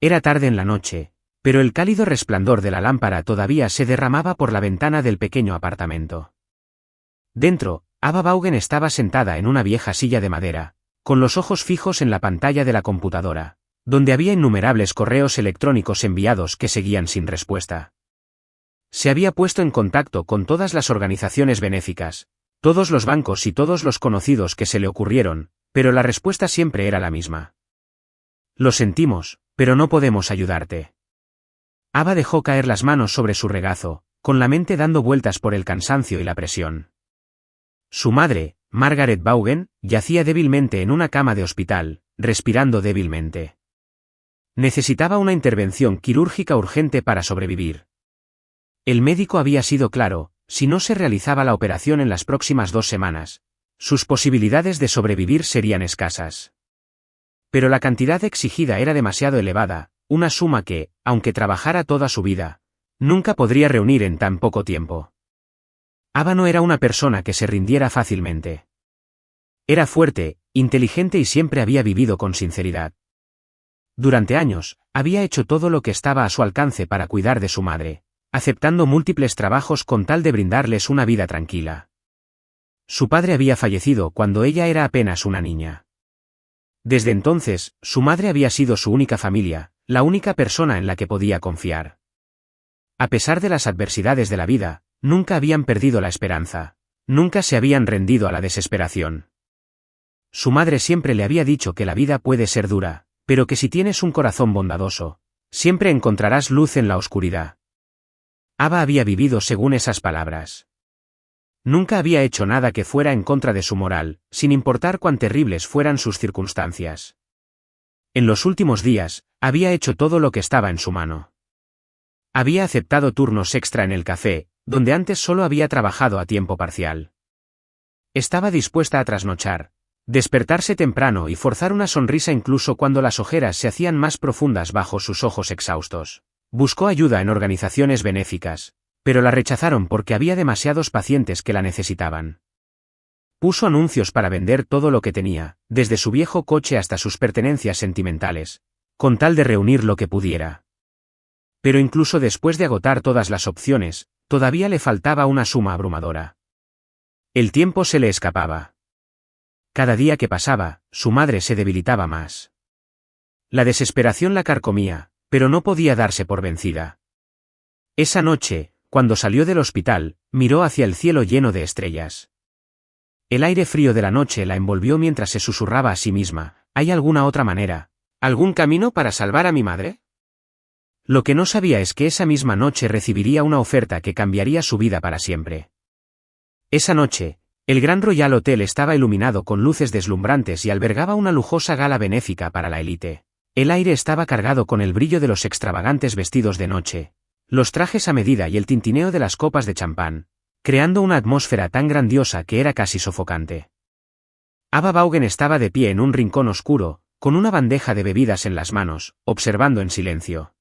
Era tarde en la noche, pero el cálido resplandor de la lámpara todavía se derramaba por la ventana del pequeño apartamento. Dentro, Ava Vaughan estaba sentada en una vieja silla de madera, con los ojos fijos en la pantalla de la computadora, donde había innumerables correos electrónicos enviados que seguían sin respuesta. Se había puesto en contacto con todas las organizaciones benéficas, todos los bancos y todos los conocidos que se le ocurrieron, pero la respuesta siempre era la misma. Lo sentimos, pero no podemos ayudarte. Ava dejó caer las manos sobre su regazo, con la mente dando vueltas por el cansancio y la presión. Su madre, Margaret Vaughan, yacía débilmente en una cama de hospital, respirando débilmente. Necesitaba una intervención quirúrgica urgente para sobrevivir. El médico había sido claro: si no se realizaba la operación en las próximas 2 semanas, sus posibilidades de sobrevivir serían escasas. Pero la cantidad exigida era demasiado elevada, una suma que, aunque trabajara toda su vida, nunca podría reunir en tan poco tiempo. Ava no era una persona que se rindiera fácilmente. Era fuerte, inteligente y siempre había vivido con sinceridad. Durante años, había hecho todo lo que estaba a su alcance para cuidar de su madre, aceptando múltiples trabajos con tal de brindarles una vida tranquila. Su padre había fallecido cuando ella era apenas una niña. Desde entonces, su madre había sido su única familia, la única persona en la que podía confiar. A pesar de las adversidades de la vida, nunca habían perdido la esperanza, nunca se habían rendido a la desesperación. Su madre siempre le había dicho que la vida puede ser dura, pero que si tienes un corazón bondadoso, siempre encontrarás luz en la oscuridad. Ava había vivido según esas palabras. Nunca había hecho nada que fuera en contra de su moral, sin importar cuán terribles fueran sus circunstancias. En los últimos días, había hecho todo lo que estaba en su mano. Había aceptado turnos extra en el café, donde antes solo había trabajado a tiempo parcial. Estaba dispuesta a trasnochar, despertarse temprano y forzar una sonrisa incluso cuando las ojeras se hacían más profundas bajo sus ojos exhaustos. Buscó ayuda en organizaciones benéficas, pero la rechazaron porque había demasiados pacientes que la necesitaban. Puso anuncios para vender todo lo que tenía, desde su viejo coche hasta sus pertenencias sentimentales, con tal de reunir lo que pudiera. Pero incluso después de agotar todas las opciones, todavía le faltaba una suma abrumadora. El tiempo se le escapaba. Cada día que pasaba, su madre se debilitaba más. La desesperación la carcomía, pero no podía darse por vencida. Esa noche, cuando salió del hospital, miró hacia el cielo lleno de estrellas. El aire frío de la noche la envolvió mientras se susurraba a sí misma: ¿hay alguna otra manera? ¿Algún camino para salvar a mi madre? Lo que no sabía es que esa misma noche recibiría una oferta que cambiaría su vida para siempre. Esa noche, el Grand Royal Hotel estaba iluminado con luces deslumbrantes y albergaba una lujosa gala benéfica para la élite. El aire estaba cargado con el brillo de los extravagantes vestidos de noche, los trajes a medida y el tintineo de las copas de champán, creando una atmósfera tan grandiosa que era casi sofocante. Ava Vaughan estaba de pie en un rincón oscuro, con una bandeja de bebidas en las manos, observando en silencio.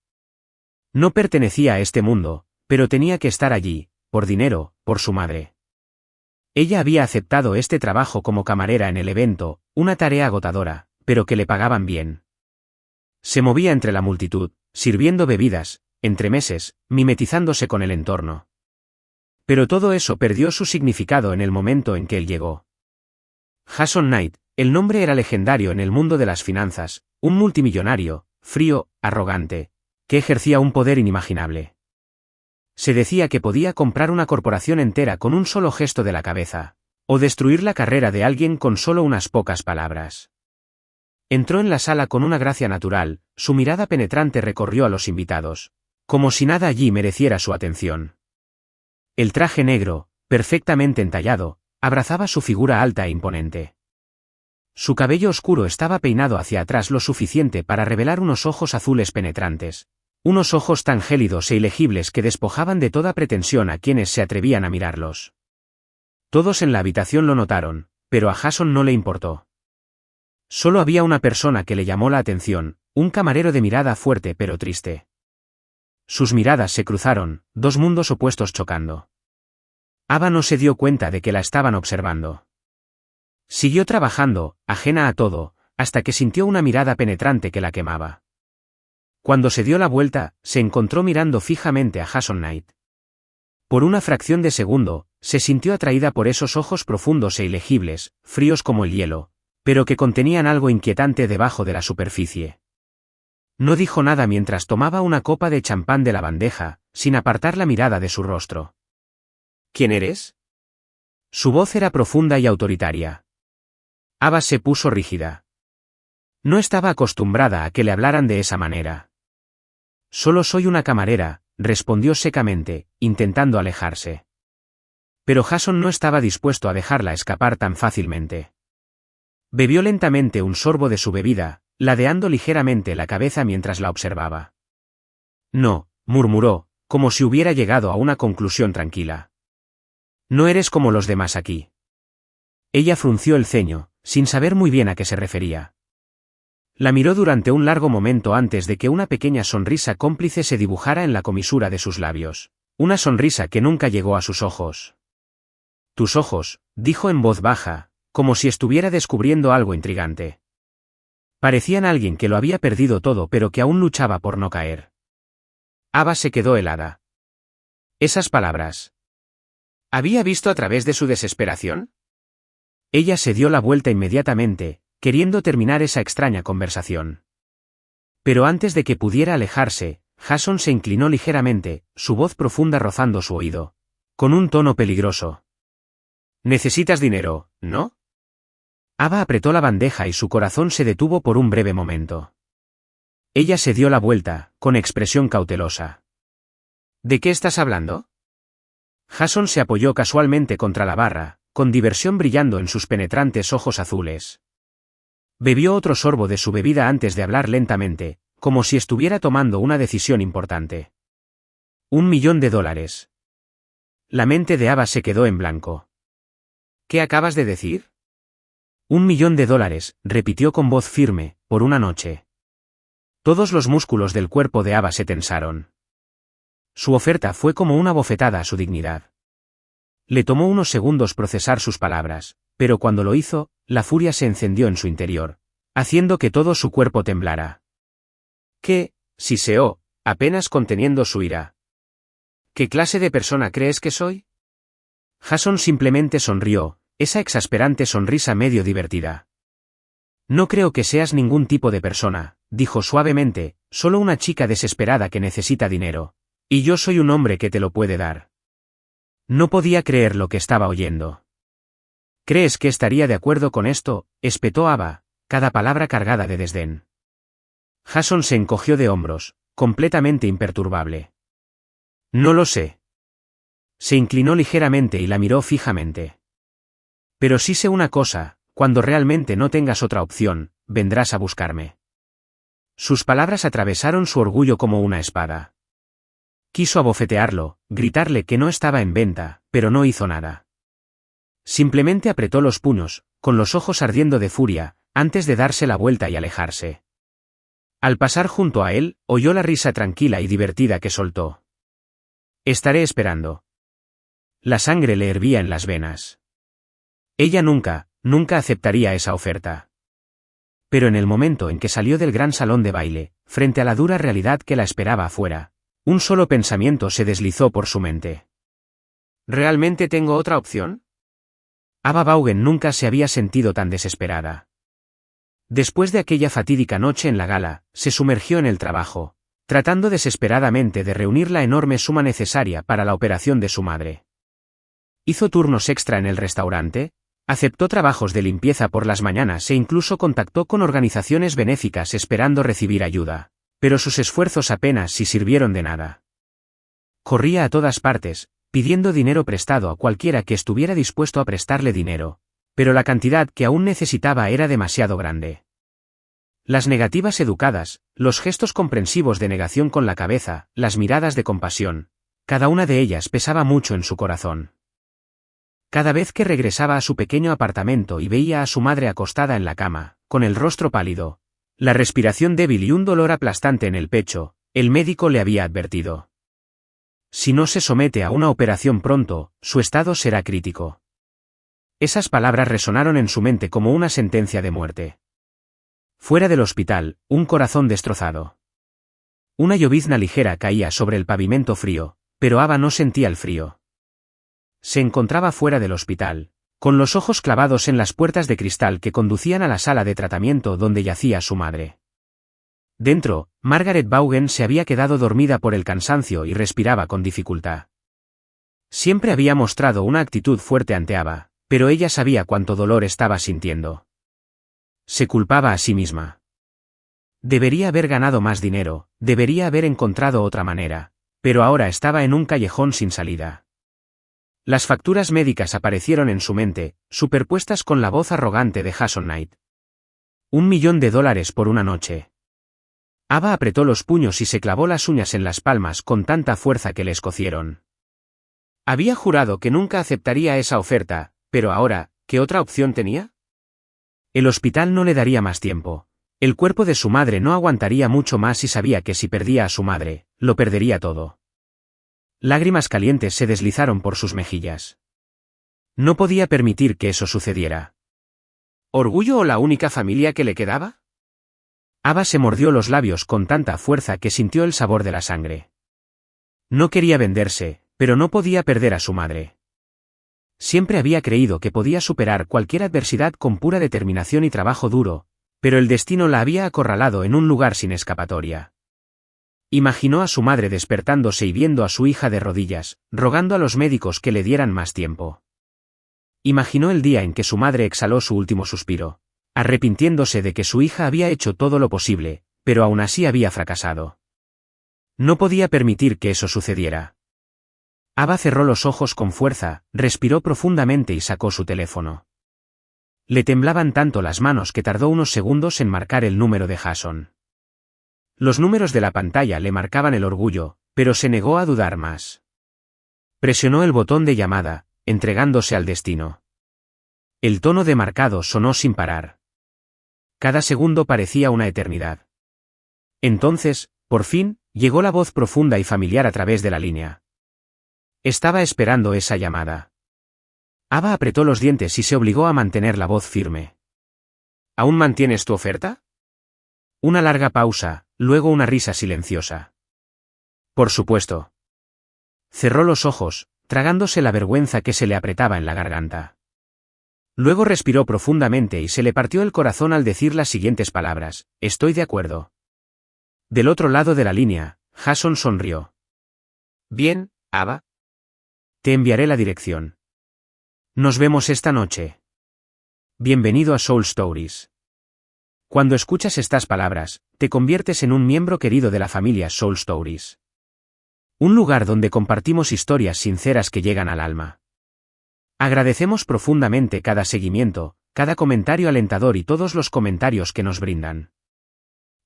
No pertenecía a este mundo, pero tenía que estar allí, por dinero, por su madre. Ella había aceptado este trabajo como camarera en el evento, una tarea agotadora, pero que le pagaban bien. Se movía entre la multitud, sirviendo bebidas, entremeses, mimetizándose con el entorno. Pero todo eso perdió su significado en el momento en que él llegó. Jason Knight, el nombre era legendario en el mundo de las finanzas, un multimillonario, frío, arrogante, que ejercía un poder inimaginable. Se decía que podía comprar una corporación entera con un solo gesto de la cabeza, o destruir la carrera de alguien con solo unas pocas palabras. Entró en la sala con una gracia natural, su mirada penetrante recorrió a los invitados, como si nada allí mereciera su atención. El traje negro, perfectamente entallado, abrazaba su figura alta e imponente. Su cabello oscuro estaba peinado hacia atrás lo suficiente para revelar unos ojos azules penetrantes, unos ojos tan gélidos e ilegibles que despojaban de toda pretensión a quienes se atrevían a mirarlos. Todos en la habitación lo notaron, pero a Jason no le importó. Solo había una persona que le llamó la atención, un camarero de mirada fuerte pero triste. Sus miradas se cruzaron, dos mundos opuestos chocando. Ava no se dio cuenta de que la estaban observando. Siguió trabajando, ajena a todo, hasta que sintió una mirada penetrante que la quemaba. Cuando se dio la vuelta, se encontró mirando fijamente a Jason Knight. Por una fracción de segundo, se sintió atraída por esos ojos profundos e ilegibles, fríos como el hielo, pero que contenían algo inquietante debajo de la superficie. No dijo nada mientras tomaba una copa de champán de la bandeja, sin apartar la mirada de su rostro. ¿Quién eres? Su voz era profunda y autoritaria. Ava se puso rígida. No estaba acostumbrada a que le hablaran de esa manera. Solo soy una camarera, respondió secamente, intentando alejarse. Pero Jason no estaba dispuesto a dejarla escapar tan fácilmente. Bebió lentamente un sorbo de su bebida, ladeando ligeramente la cabeza mientras la observaba. No, murmuró, como si hubiera llegado a una conclusión tranquila. No eres como los demás aquí. Ella frunció el ceño, sin saber muy bien a qué se refería. La miró durante un largo momento antes de que una pequeña sonrisa cómplice se dibujara en la comisura de sus labios, una sonrisa que nunca llegó a sus ojos. Tus ojos, dijo en voz baja, como si estuviera descubriendo algo intrigante. Parecían alguien que lo había perdido todo pero que aún luchaba por no caer. Ava se quedó helada. Esas palabras. ¿Había visto a través de su desesperación? Ella se dio la vuelta inmediatamente, queriendo terminar esa extraña conversación. Pero antes de que pudiera alejarse, Jason se inclinó ligeramente, su voz profunda rozando su oído. Con un tono peligroso. Necesitas dinero, ¿no? Ava apretó la bandeja y su corazón se detuvo por un breve momento. Ella se dio la vuelta, con expresión cautelosa. ¿De qué estás hablando? Jason se apoyó casualmente contra la barra, con diversión brillando en sus penetrantes ojos azules. Bebió otro sorbo de su bebida antes de hablar lentamente, como si estuviera tomando una decisión importante. $1.000.000. La mente de Ava se quedó en blanco. ¿Qué acabas de decir? $1.000.000, repitió con voz firme, por una noche. Todos los músculos del cuerpo de Ava se tensaron. Su oferta fue como una bofetada a su dignidad. Le tomó unos segundos procesar sus palabras, pero cuando lo hizo, la furia se encendió en su interior, haciendo que todo su cuerpo temblara. ¿Qué? Siseó, apenas conteniendo su ira. ¿Qué clase de persona crees que soy? Jason simplemente sonrió, esa exasperante sonrisa medio divertida. No creo que seas ningún tipo de persona, dijo suavemente, solo una chica desesperada que necesita dinero. Y yo soy un hombre que te lo puede dar. No podía creer lo que estaba oyendo. ¿Crees que estaría de acuerdo con esto?, espetó Ava, cada palabra cargada de desdén. Jason se encogió de hombros, completamente imperturbable. No lo sé. Se inclinó ligeramente y la miró fijamente. Pero sí sé una cosa, cuando realmente no tengas otra opción, vendrás a buscarme. Sus palabras atravesaron su orgullo como una espada. Quiso abofetearlo, gritarle que no estaba en venta, pero no hizo nada. Simplemente apretó los puños, con los ojos ardiendo de furia, antes de darse la vuelta y alejarse. Al pasar junto a él, oyó la risa tranquila y divertida que soltó. Estaré esperando. La sangre le hervía en las venas. Ella nunca aceptaría esa oferta. Pero en el momento en que salió del gran salón de baile, frente a la dura realidad que la esperaba afuera, un solo pensamiento se deslizó por su mente. ¿Realmente tengo otra opción? Ava Vaughan nunca se había sentido tan desesperada. Después de aquella fatídica noche en la gala, se sumergió en el trabajo, tratando desesperadamente de reunir la enorme suma necesaria para la operación de su madre. Hizo turnos extra en el restaurante, aceptó trabajos de limpieza por las mañanas e incluso contactó con organizaciones benéficas esperando recibir ayuda. Pero sus esfuerzos apenas si sirvieron de nada. Corría a todas partes, pidiendo dinero prestado a cualquiera que estuviera dispuesto a prestarle dinero, pero la cantidad que aún necesitaba era demasiado grande. Las negativas educadas, los gestos comprensivos de negación con la cabeza, las miradas de compasión, cada una de ellas pesaba mucho en su corazón. Cada vez que regresaba a su pequeño apartamento y veía a su madre acostada en la cama, con el rostro pálido, la respiración débil y un dolor aplastante en el pecho, el médico le había advertido. Si no se somete a una operación pronto, su estado será crítico. Esas palabras resonaron en su mente como una sentencia de muerte. Fuera del hospital, un corazón destrozado. Una llovizna ligera caía sobre el pavimento frío, pero Ava no sentía el frío. Se encontraba fuera del hospital, con los ojos clavados en las puertas de cristal que conducían a la sala de tratamiento donde yacía su madre. Dentro, Margaret Vaughan se había quedado dormida por el cansancio y respiraba con dificultad. Siempre había mostrado una actitud fuerte ante Ava, pero ella sabía cuánto dolor estaba sintiendo. Se culpaba a sí misma. Debería haber ganado más dinero, debería haber encontrado otra manera, pero ahora estaba en un callejón sin salida. Las facturas médicas aparecieron en su mente, superpuestas con la voz arrogante de Jason Knight. $1.000.000 por una noche. Ava apretó los puños y se clavó las uñas en las palmas con tanta fuerza que le escocieron. Había jurado que nunca aceptaría esa oferta, pero ahora, ¿qué otra opción tenía? El hospital no le daría más tiempo. El cuerpo de su madre no aguantaría mucho más y sabía que si perdía a su madre, lo perdería todo. Lágrimas calientes se deslizaron por sus mejillas. No podía permitir que eso sucediera. ¿Orgullo o la única familia que le quedaba? Ava se mordió los labios con tanta fuerza que sintió el sabor de la sangre. No quería venderse, pero no podía perder a su madre. Siempre había creído que podía superar cualquier adversidad con pura determinación y trabajo duro, pero el destino la había acorralado en un lugar sin escapatoria. Imaginó a su madre despertándose y viendo a su hija de rodillas, rogando a los médicos que le dieran más tiempo. Imaginó el día en que su madre exhaló su último suspiro, arrepintiéndose de que su hija había hecho todo lo posible, pero aún así había fracasado. No podía permitir que eso sucediera. Ava cerró los ojos con fuerza, respiró profundamente y sacó su teléfono. Le temblaban tanto las manos que tardó unos segundos en marcar el número de Jason. Los números de la pantalla le marcaban el orgullo, pero se negó a dudar más. Presionó el botón de llamada, entregándose al destino. El tono de marcado sonó sin parar. Cada segundo parecía una eternidad. Entonces, por fin, llegó la voz profunda y familiar a través de la línea. Estaba esperando esa llamada. Ava apretó los dientes y se obligó a mantener la voz firme. ¿Aún mantienes tu oferta? Una larga pausa, luego una risa silenciosa. Por supuesto. Cerró los ojos, tragándose la vergüenza que se le apretaba en la garganta. Luego respiró profundamente y se le partió el corazón al decir las siguientes palabras: estoy de acuerdo. Del otro lado de la línea, Jason sonrió. Bien, Ava. Te enviaré la dirección. Nos vemos esta noche. Bienvenido a Soul Stories. Cuando escuchas estas palabras, te conviertes en un miembro querido de la familia Soul Stories. Un lugar donde compartimos historias sinceras que llegan al alma. Agradecemos profundamente cada seguimiento, cada comentario alentador y todos los comentarios que nos brindan.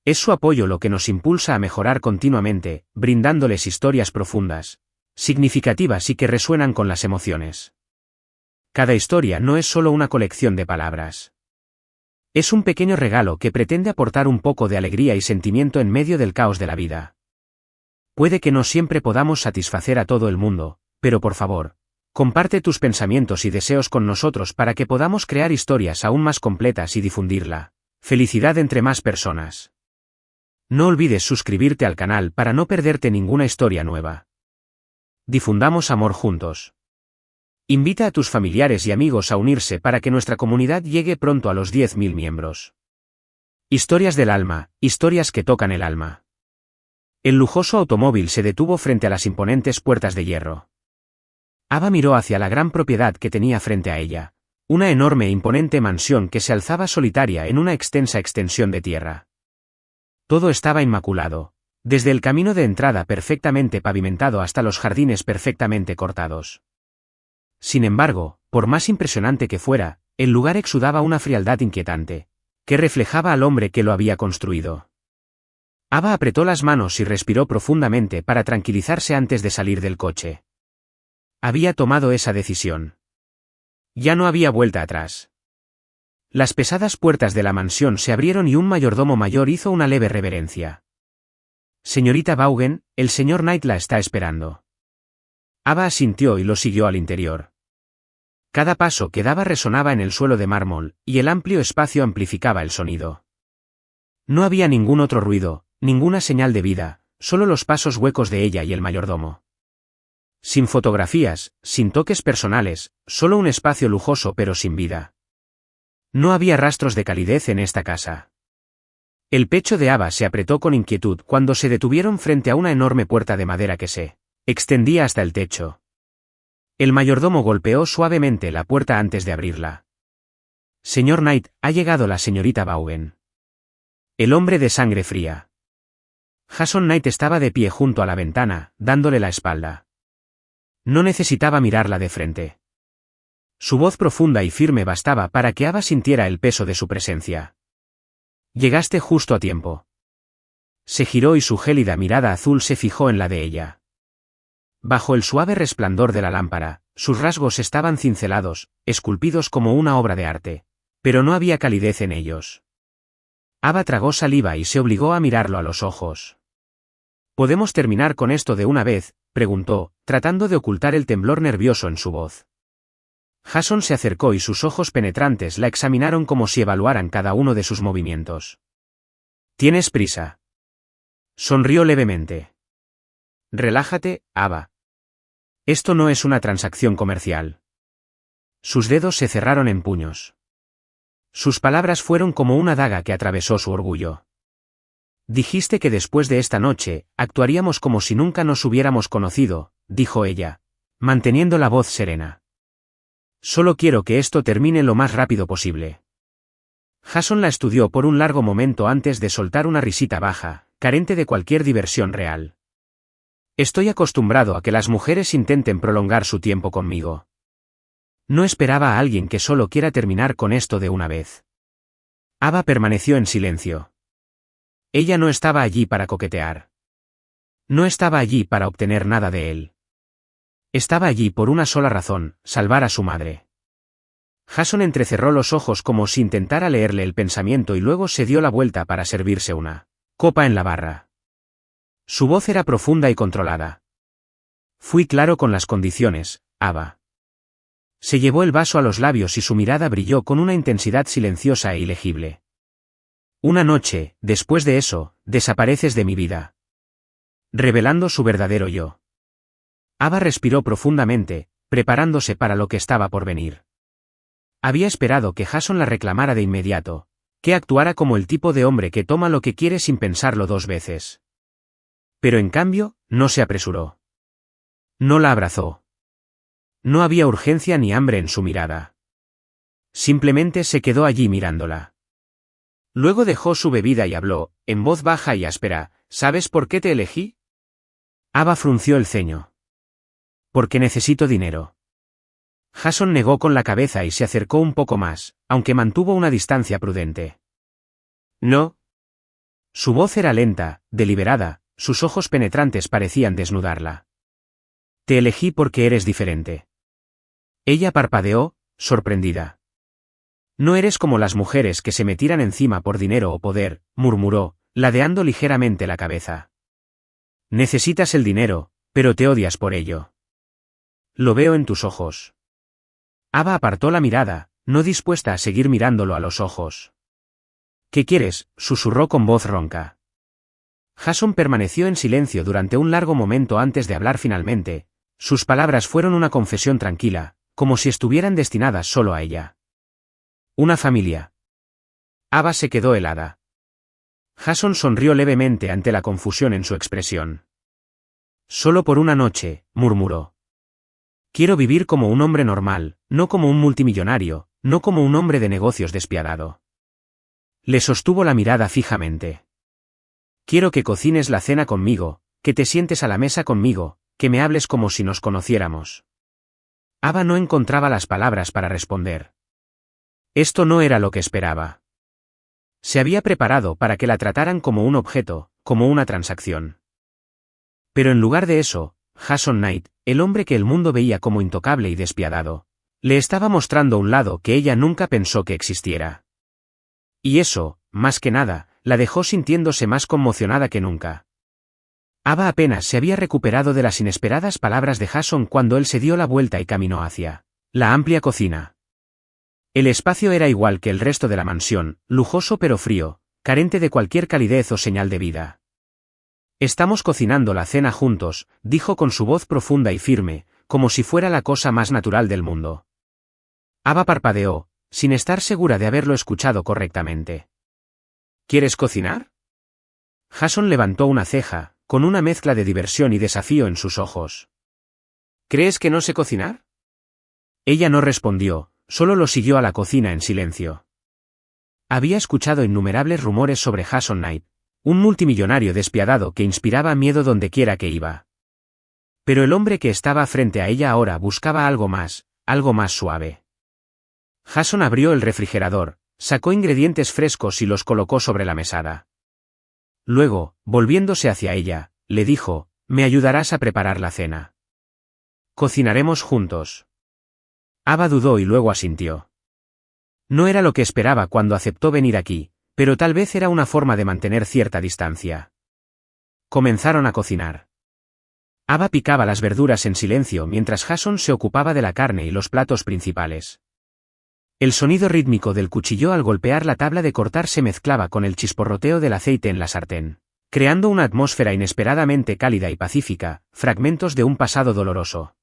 Es su apoyo lo que nos impulsa a mejorar continuamente, brindándoles historias profundas, significativas y que resuenan con las emociones. Cada historia no es solo una colección de palabras. Es un pequeño regalo que pretende aportar un poco de alegría y sentimiento en medio del caos de la vida. Puede que no siempre podamos satisfacer a todo el mundo, pero por favor, comparte tus pensamientos y deseos con nosotros para que podamos crear historias aún más completas y difundirla. Felicidad entre más personas. No olvides suscribirte al canal para no perderte ninguna historia nueva. Difundamos amor juntos. Invita a tus familiares y amigos a unirse para que nuestra comunidad llegue pronto a los 10.000 miembros. Historias del alma, historias que tocan el alma. El lujoso automóvil se detuvo frente a las imponentes puertas de hierro. Ava miró hacia la gran propiedad que tenía frente a ella, una enorme e imponente mansión que se alzaba solitaria en una extensa extensión de tierra. Todo estaba inmaculado, desde el camino de entrada perfectamente pavimentado hasta los jardines perfectamente cortados. Sin embargo, por más impresionante que fuera, el lugar exudaba una frialdad inquietante, que reflejaba al hombre que lo había construido. Ava apretó las manos y respiró profundamente para tranquilizarse antes de salir del coche. Había tomado esa decisión. Ya no había vuelta atrás. Las pesadas puertas de la mansión se abrieron y un mayordomo mayor hizo una leve reverencia. Señorita Vaughan, el señor Knight la está esperando. Ava asintió y lo siguió al interior. Cada paso que daba resonaba en el suelo de mármol, y el amplio espacio amplificaba el sonido. No había ningún otro ruido, ninguna señal de vida, solo los pasos huecos de ella y el mayordomo. Sin fotografías, sin toques personales, solo un espacio lujoso pero sin vida. No había rastros de calidez en esta casa. El pecho de Ava se apretó con inquietud cuando se detuvieron frente a una enorme puerta de madera que se extendía hasta el techo. El mayordomo golpeó suavemente la puerta antes de abrirla. Señor Knight, ha llegado la señorita Vaughan. El hombre de sangre fría. Jason Knight estaba de pie junto a la ventana, dándole la espalda. No necesitaba mirarla de frente. Su voz profunda y firme bastaba para que Ava sintiera el peso de su presencia. Llegaste justo a tiempo. Se giró y su gélida mirada azul se fijó en la de ella. Bajo el suave resplandor de la lámpara, sus rasgos estaban cincelados, esculpidos como una obra de arte, pero no había calidez en ellos. Ava tragó saliva y se obligó a mirarlo a los ojos. ¿Podemos terminar con esto de una vez?, preguntó, tratando de ocultar el temblor nervioso en su voz. Jason se acercó y sus ojos penetrantes la examinaron como si evaluaran cada uno de sus movimientos. ¿Tienes prisa? Sonrió levemente. Relájate, Ava. Esto no es una transacción comercial. Sus dedos se cerraron en puños. Sus palabras fueron como una daga que atravesó su orgullo. Dijiste que después de esta noche, actuaríamos como si nunca nos hubiéramos conocido, dijo ella, manteniendo la voz serena. Solo quiero que esto termine lo más rápido posible. Jason la estudió por un largo momento antes de soltar una risita baja, carente de cualquier diversión real. Estoy acostumbrado a que las mujeres intenten prolongar su tiempo conmigo. No esperaba a alguien que solo quiera terminar con esto de una vez. Ava permaneció en silencio. Ella no estaba allí para coquetear. No estaba allí para obtener nada de él. Estaba allí por una sola razón, salvar a su madre. Jason entrecerró los ojos como si intentara leerle el pensamiento y luego se dio la vuelta para servirse una copa en la barra. Su voz era profunda y controlada. Fui claro con las condiciones, Ava. Se llevó el vaso a los labios y su mirada brilló con una intensidad silenciosa e ilegible. Una noche, después de eso, desapareces de mi vida. Revelando su verdadero yo. Ava respiró profundamente, preparándose para lo que estaba por venir. Había esperado que Jason la reclamara de inmediato, que actuara como el tipo de hombre que toma lo que quiere sin pensarlo dos veces. Pero en cambio, no se apresuró. No la abrazó. No había urgencia ni hambre en su mirada. Simplemente se quedó allí mirándola. Luego dejó su bebida y habló, en voz baja y áspera, ¿sabes por qué te elegí? Ava frunció el ceño. Porque necesito dinero. Jason negó con la cabeza y se acercó un poco más, aunque mantuvo una distancia prudente. No. Su voz era lenta, deliberada, sus ojos penetrantes parecían desnudarla. Te elegí porque eres diferente. Ella parpadeó, sorprendida. No eres como las mujeres que se me tiran encima por dinero o poder, murmuró, ladeando ligeramente la cabeza. Necesitas el dinero, pero te odias por ello. Lo veo en tus ojos. Ava apartó la mirada, no dispuesta a seguir mirándolo a los ojos. ¿Qué quieres?, susurró con voz ronca. Jason permaneció en silencio durante un largo momento antes de hablar finalmente. Sus palabras fueron una confesión tranquila, como si estuvieran destinadas solo a ella. Una familia. Ava se quedó helada. Jason sonrió levemente ante la confusión en su expresión. Solo por una noche, murmuró. Quiero vivir como un hombre normal, no como un multimillonario, no como un hombre de negocios despiadado. Le sostuvo la mirada fijamente. Quiero que cocines la cena conmigo, que te sientes a la mesa conmigo, que me hables como si nos conociéramos. Ava no encontraba las palabras para responder. Esto no era lo que esperaba. Se había preparado para que la trataran como un objeto, como una transacción. Pero en lugar de eso, Jason Knight, el hombre que el mundo veía como intocable y despiadado, le estaba mostrando un lado que ella nunca pensó que existiera. Y eso, más que nada, la dejó sintiéndose más conmocionada que nunca. Ava apenas se había recuperado de las inesperadas palabras de Jason cuando él se dio la vuelta y caminó hacia la amplia cocina. El espacio era igual que el resto de la mansión, lujoso pero frío, carente de cualquier calidez o señal de vida. Estamos cocinando la cena juntos, dijo con su voz profunda y firme, como si fuera la cosa más natural del mundo. Ava parpadeó, sin estar segura de haberlo escuchado correctamente. ¿Quieres cocinar? Jason levantó una ceja, con una mezcla de diversión y desafío en sus ojos. ¿Crees que no sé cocinar? Ella no respondió, solo lo siguió a la cocina en silencio. Había escuchado innumerables rumores sobre Jason Knight, un multimillonario despiadado que inspiraba miedo dondequiera que iba. Pero el hombre que estaba frente a ella ahora buscaba algo más suave. Jason abrió el refrigerador, sacó ingredientes frescos y los colocó sobre la mesada. Luego, volviéndose hacia ella, le dijo, «¿Me ayudarás a preparar la cena? Cocinaremos juntos». Ava dudó y luego asintió. No era lo que esperaba cuando aceptó venir aquí, pero tal vez era una forma de mantener cierta distancia. Comenzaron a cocinar. Ava picaba las verduras en silencio mientras Jason se ocupaba de la carne y los platos principales. El sonido rítmico del cuchillo al golpear la tabla de cortar se mezclaba con el chisporroteo del aceite en la sartén, creando una atmósfera inesperadamente cálida y pacífica, fragmentos de un pasado doloroso.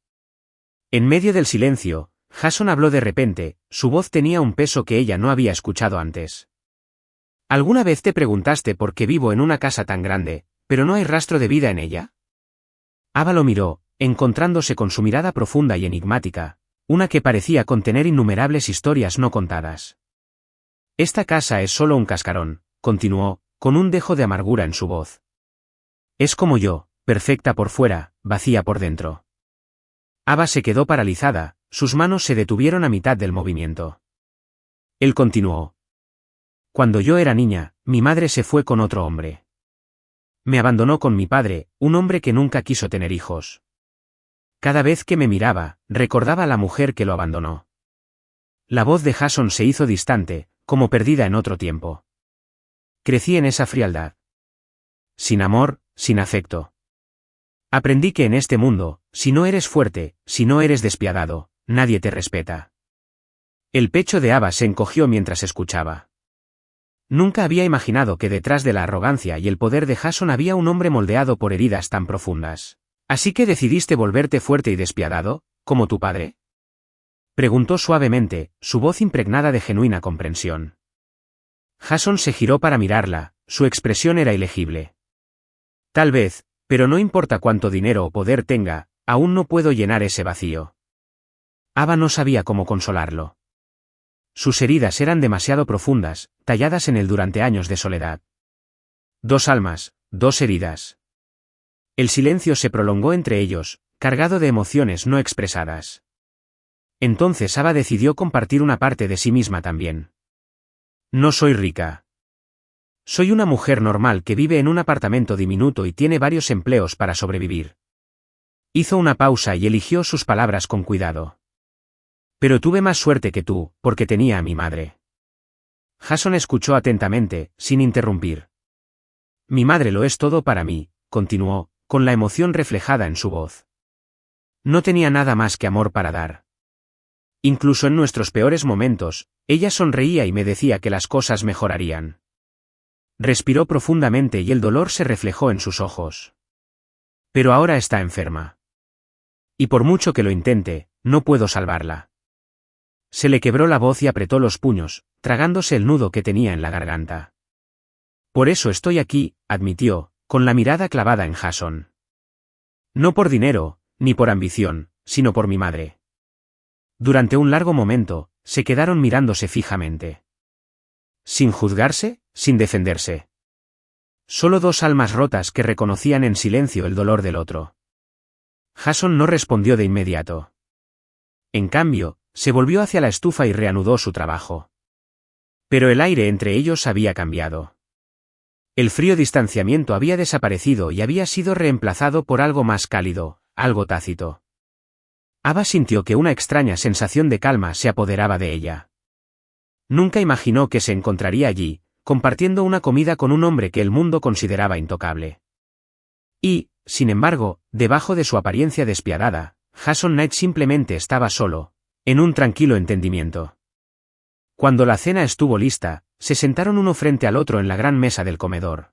En medio del silencio, Jason habló de repente, su voz tenía un peso que ella no había escuchado antes. ¿Alguna vez te preguntaste por qué vivo en una casa tan grande, pero no hay rastro de vida en ella? Ava lo miró, encontrándose con su mirada profunda y enigmática, una que parecía contener innumerables historias no contadas. Esta casa es solo un cascarón, continuó, con un dejo de amargura en su voz. Es como yo, perfecta por fuera, vacía por dentro. Ava se quedó paralizada, sus manos se detuvieron a mitad del movimiento. Él continuó. Cuando yo era niña, mi madre se fue con otro hombre. Me abandonó con mi padre, un hombre que nunca quiso tener hijos. Cada vez que me miraba, recordaba a la mujer que lo abandonó. La voz de Jason se hizo distante, como perdida en otro tiempo. Crecí en esa frialdad. Sin amor, sin afecto. Aprendí que en este mundo, si no eres fuerte, si no eres despiadado, nadie te respeta. El pecho de Ava se encogió mientras escuchaba. Nunca había imaginado que detrás de la arrogancia y el poder de Jason había un hombre moldeado por heridas tan profundas. ¿Así que decidiste volverte fuerte y despiadado, como tu padre? Preguntó suavemente, su voz impregnada de genuina comprensión. Jason se giró para mirarla, su expresión era ilegible. Tal vez, pero no importa cuánto dinero o poder tenga, aún no puedo llenar ese vacío. Ava no sabía cómo consolarlo. Sus heridas eran demasiado profundas, talladas en él durante años de soledad. Dos almas, dos heridas. El silencio se prolongó entre ellos, cargado de emociones no expresadas. Entonces Ava decidió compartir una parte de sí misma también. No soy rica. Soy una mujer normal que vive en un apartamento diminuto y tiene varios empleos para sobrevivir. Hizo una pausa y eligió sus palabras con cuidado. Pero tuve más suerte que tú, porque tenía a mi madre. Jason escuchó atentamente, sin interrumpir. Mi madre lo es todo para mí, continuó, con la emoción reflejada en su voz. No tenía nada más que amor para dar. Incluso en nuestros peores momentos, ella sonreía y me decía que las cosas mejorarían. Respiró profundamente y el dolor se reflejó en sus ojos. Pero ahora está enferma. Y por mucho que lo intente, no puedo salvarla. Se le quebró la voz y apretó los puños, tragándose el nudo que tenía en la garganta. Por eso estoy aquí, admitió, con la mirada clavada en Jason. No por dinero, ni por ambición, sino por mi madre. Durante un largo momento, se quedaron mirándose fijamente. Sin juzgarse, sin defenderse. Solo dos almas rotas que reconocían en silencio el dolor del otro. Jason no respondió de inmediato. En cambio, se volvió hacia la estufa y reanudó su trabajo. Pero el aire entre ellos había cambiado. El frío distanciamiento había desaparecido y había sido reemplazado por algo más cálido, algo tácito. Ava sintió que una extraña sensación de calma se apoderaba de ella. Nunca imaginó que se encontraría allí, compartiendo una comida con un hombre que el mundo consideraba intocable. Y, sin embargo, debajo de su apariencia despiadada, Jason Knight simplemente estaba solo, en un tranquilo entendimiento. Cuando la cena estuvo lista, se sentaron uno frente al otro en la gran mesa del comedor.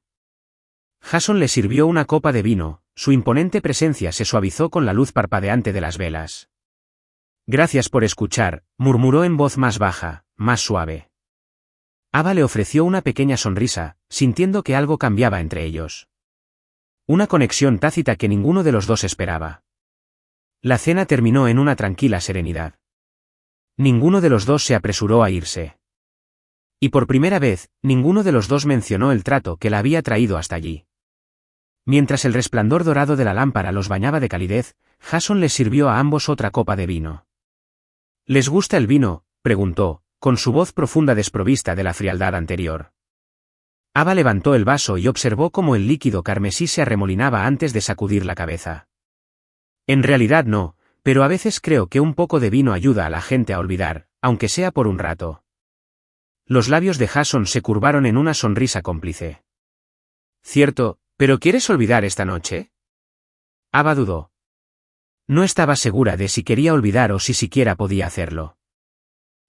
Jason le sirvió una copa de vino, su imponente presencia se suavizó con la luz parpadeante de las velas. Gracias por escuchar, murmuró en voz más baja, más suave. Ava le ofreció una pequeña sonrisa, sintiendo que algo cambiaba entre ellos. Una conexión tácita que ninguno de los dos esperaba. La cena terminó en una tranquila serenidad. Ninguno de los dos se apresuró a irse. Y por primera vez, ninguno de los dos mencionó el trato que la había traído hasta allí. Mientras el resplandor dorado de la lámpara los bañaba de calidez, Jason les sirvió a ambos otra copa de vino. ¿Les gusta el vino?, preguntó, con su voz profunda desprovista de la frialdad anterior. Ava levantó el vaso y observó cómo el líquido carmesí se arremolinaba antes de sacudir la cabeza. En realidad no, pero a veces creo que un poco de vino ayuda a la gente a olvidar, aunque sea por un rato. Los labios de Jason se curvaron en una sonrisa cómplice. Cierto, ¿pero quieres olvidar esta noche? Ava dudó. No estaba segura de si quería olvidar o si siquiera podía hacerlo.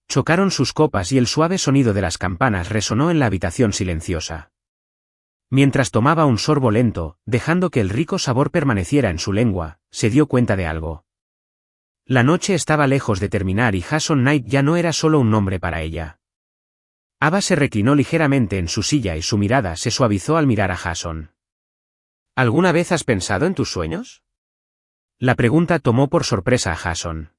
Chocaron sus copas y el suave sonido de las campanas resonó en la habitación silenciosa. Mientras tomaba un sorbo lento, dejando que el rico sabor permaneciera en su lengua, se dio cuenta de algo. La noche estaba lejos de terminar y Jason Knight ya no era solo un nombre para ella. Ava se reclinó ligeramente en su silla y su mirada se suavizó al mirar a Jason. ¿Alguna vez has pensado en tus sueños? La pregunta tomó por sorpresa a Jason.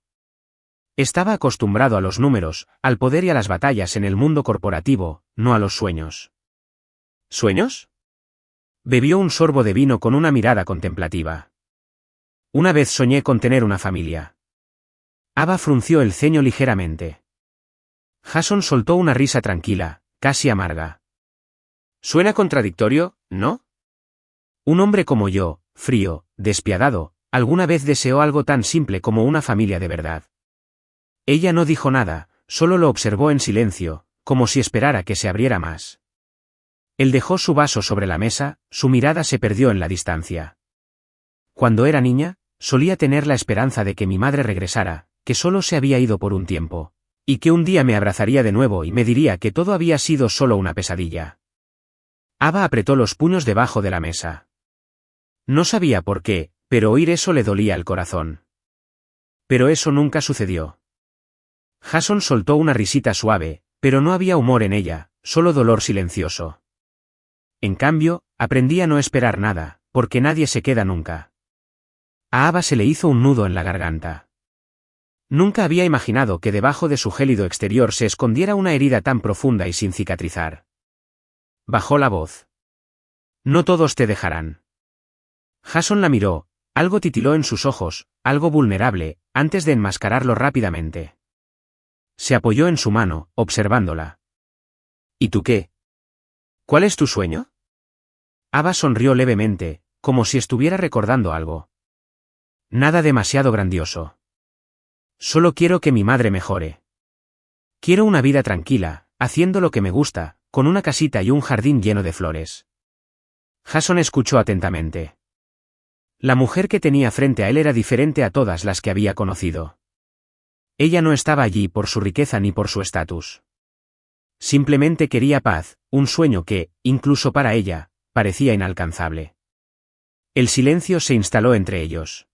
Estaba acostumbrado a los números, al poder y a las batallas en el mundo corporativo, no a los sueños. ¿Sueños? Bebió un sorbo de vino con una mirada contemplativa. Una vez soñé con tener una familia. Ava frunció el ceño ligeramente. Jason soltó una risa tranquila, casi amarga. Suena contradictorio, ¿no? Un hombre como yo, frío, despiadado, alguna vez deseó algo tan simple como una familia de verdad. Ella no dijo nada, solo lo observó en silencio, como si esperara que se abriera más. Él dejó su vaso sobre la mesa, su mirada se perdió en la distancia. Cuando era niña, solía tener la esperanza de que mi madre regresara, que solo se había ido por un tiempo, y que un día me abrazaría de nuevo y me diría que todo había sido solo una pesadilla. Ava apretó los puños debajo de la mesa. No sabía por qué, pero oír eso le dolía el corazón. Pero eso nunca sucedió. Jason soltó una risita suave, pero no había humor en ella, solo dolor silencioso. En cambio, aprendí a no esperar nada, porque nadie se queda nunca. A Ava se le hizo un nudo en la garganta. Nunca había imaginado que debajo de su gélido exterior se escondiera una herida tan profunda y sin cicatrizar. Bajó la voz. No todos te dejarán. Jason la miró, algo titiló en sus ojos, algo vulnerable, antes de enmascararlo rápidamente. Se apoyó en su mano, observándola. ¿Y tú qué? ¿Cuál es tu sueño? Ava sonrió levemente, como si estuviera recordando algo. Nada demasiado grandioso. Solo quiero que mi madre mejore. Quiero una vida tranquila, haciendo lo que me gusta, con una casita y un jardín lleno de flores. Jason escuchó atentamente. La mujer que tenía frente a él era diferente a todas las que había conocido. Ella no estaba allí por su riqueza ni por su estatus. Simplemente quería paz, un sueño que, incluso para ella, parecía inalcanzable. El silencio se instaló entre ellos.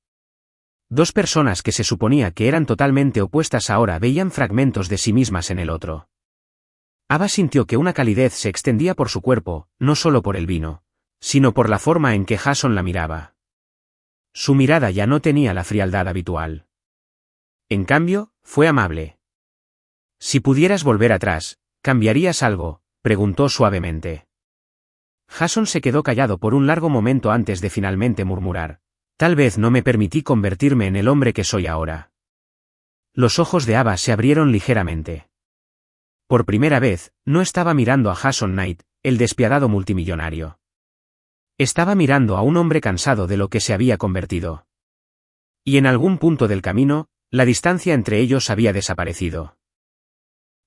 Dos personas que se suponía que eran totalmente opuestas ahora veían fragmentos de sí mismas en el otro. Ava sintió que una calidez se extendía por su cuerpo, no solo por el vino, sino por la forma en que Jason la miraba. Su mirada ya no tenía la frialdad habitual. En cambio, fue amable. Si pudieras volver atrás, ¿cambiarías algo?, preguntó suavemente. Jason se quedó callado por un largo momento antes de finalmente murmurar. Tal vez no me permití convertirme en el hombre que soy ahora. Los ojos de Ava se abrieron ligeramente. Por primera vez, no estaba mirando a Jason Knight, el despiadado multimillonario. Estaba mirando a un hombre cansado de lo que se había convertido. Y en algún punto del camino, la distancia entre ellos había desaparecido.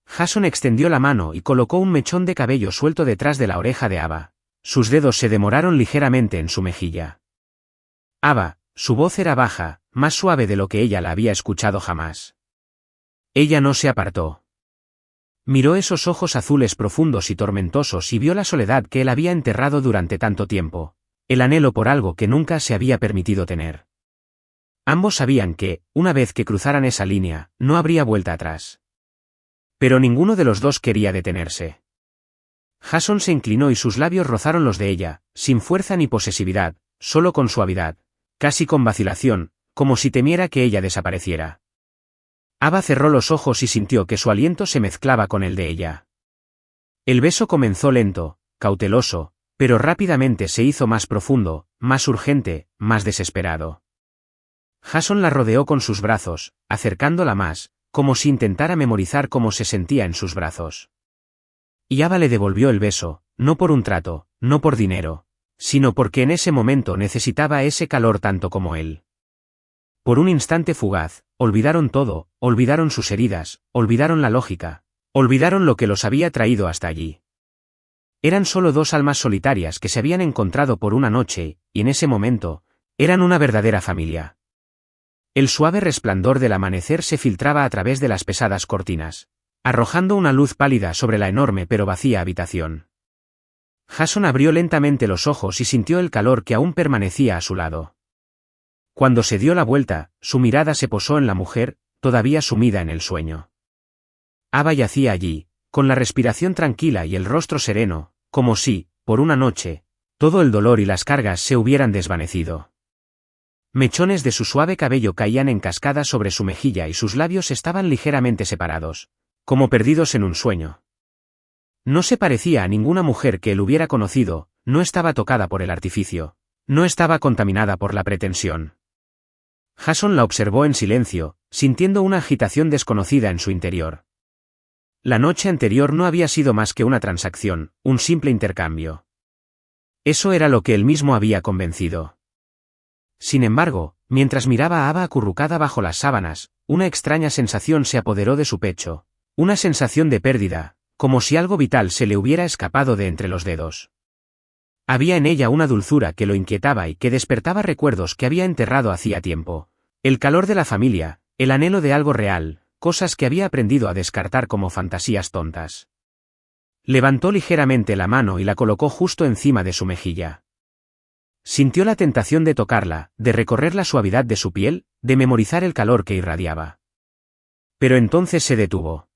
Jason extendió la mano y colocó un mechón de cabello suelto detrás de la oreja de Ava. Sus dedos se demoraron ligeramente en su mejilla. Ava, su voz era baja, más suave de lo que ella la había escuchado jamás. Ella no se apartó. Miró esos ojos azules profundos y tormentosos y vio la soledad que él había enterrado durante tanto tiempo, el anhelo por algo que nunca se había permitido tener. Ambos sabían que, una vez que cruzaran esa línea, no habría vuelta atrás. Pero ninguno de los dos quería detenerse. Jason se inclinó y sus labios rozaron los de ella, sin fuerza ni posesividad, solo con suavidad, casi con vacilación, como si temiera que ella desapareciera. Ava cerró los ojos y sintió que su aliento se mezclaba con el de ella. El beso comenzó lento, cauteloso, pero rápidamente se hizo más profundo, más urgente, más desesperado. Jason la rodeó con sus brazos, acercándola más, como si intentara memorizar cómo se sentía en sus brazos. Y Ava le devolvió el beso, no por un trato, no por dinero, sino porque en ese momento necesitaba ese calor tanto como él. Por un instante fugaz, olvidaron todo, olvidaron sus heridas, olvidaron la lógica, olvidaron lo que los había traído hasta allí. Eran solo dos almas solitarias que se habían encontrado por una noche, y en ese momento, eran una verdadera familia. El suave resplandor del amanecer se filtraba a través de las pesadas cortinas, arrojando una luz pálida sobre la enorme pero vacía habitación. Jason abrió lentamente los ojos y sintió el calor que aún permanecía a su lado. Cuando se dio la vuelta, su mirada se posó en la mujer, todavía sumida en el sueño. Ava yacía allí, con la respiración tranquila y el rostro sereno, como si, por una noche, todo el dolor y las cargas se hubieran desvanecido. Mechones de su suave cabello caían en cascada sobre su mejilla y sus labios estaban ligeramente separados, como perdidos en un sueño. No se parecía a ninguna mujer que él hubiera conocido, no estaba tocada por el artificio, no estaba contaminada por la pretensión. Jason la observó en silencio, sintiendo una agitación desconocida en su interior. La noche anterior no había sido más que una transacción, un simple intercambio. Eso era lo que él mismo había convencido. Sin embargo, mientras miraba a Ava acurrucada bajo las sábanas, una extraña sensación se apoderó de su pecho, una sensación de pérdida, como si algo vital se le hubiera escapado de entre los dedos. Había en ella una dulzura que lo inquietaba y que despertaba recuerdos que había enterrado hacía tiempo, el calor de la familia, el anhelo de algo real, cosas que había aprendido a descartar como fantasías tontas. Levantó ligeramente la mano y la colocó justo encima de su mejilla. Sintió la tentación de tocarla, de recorrer la suavidad de su piel, de memorizar el calor que irradiaba. Pero entonces se detuvo.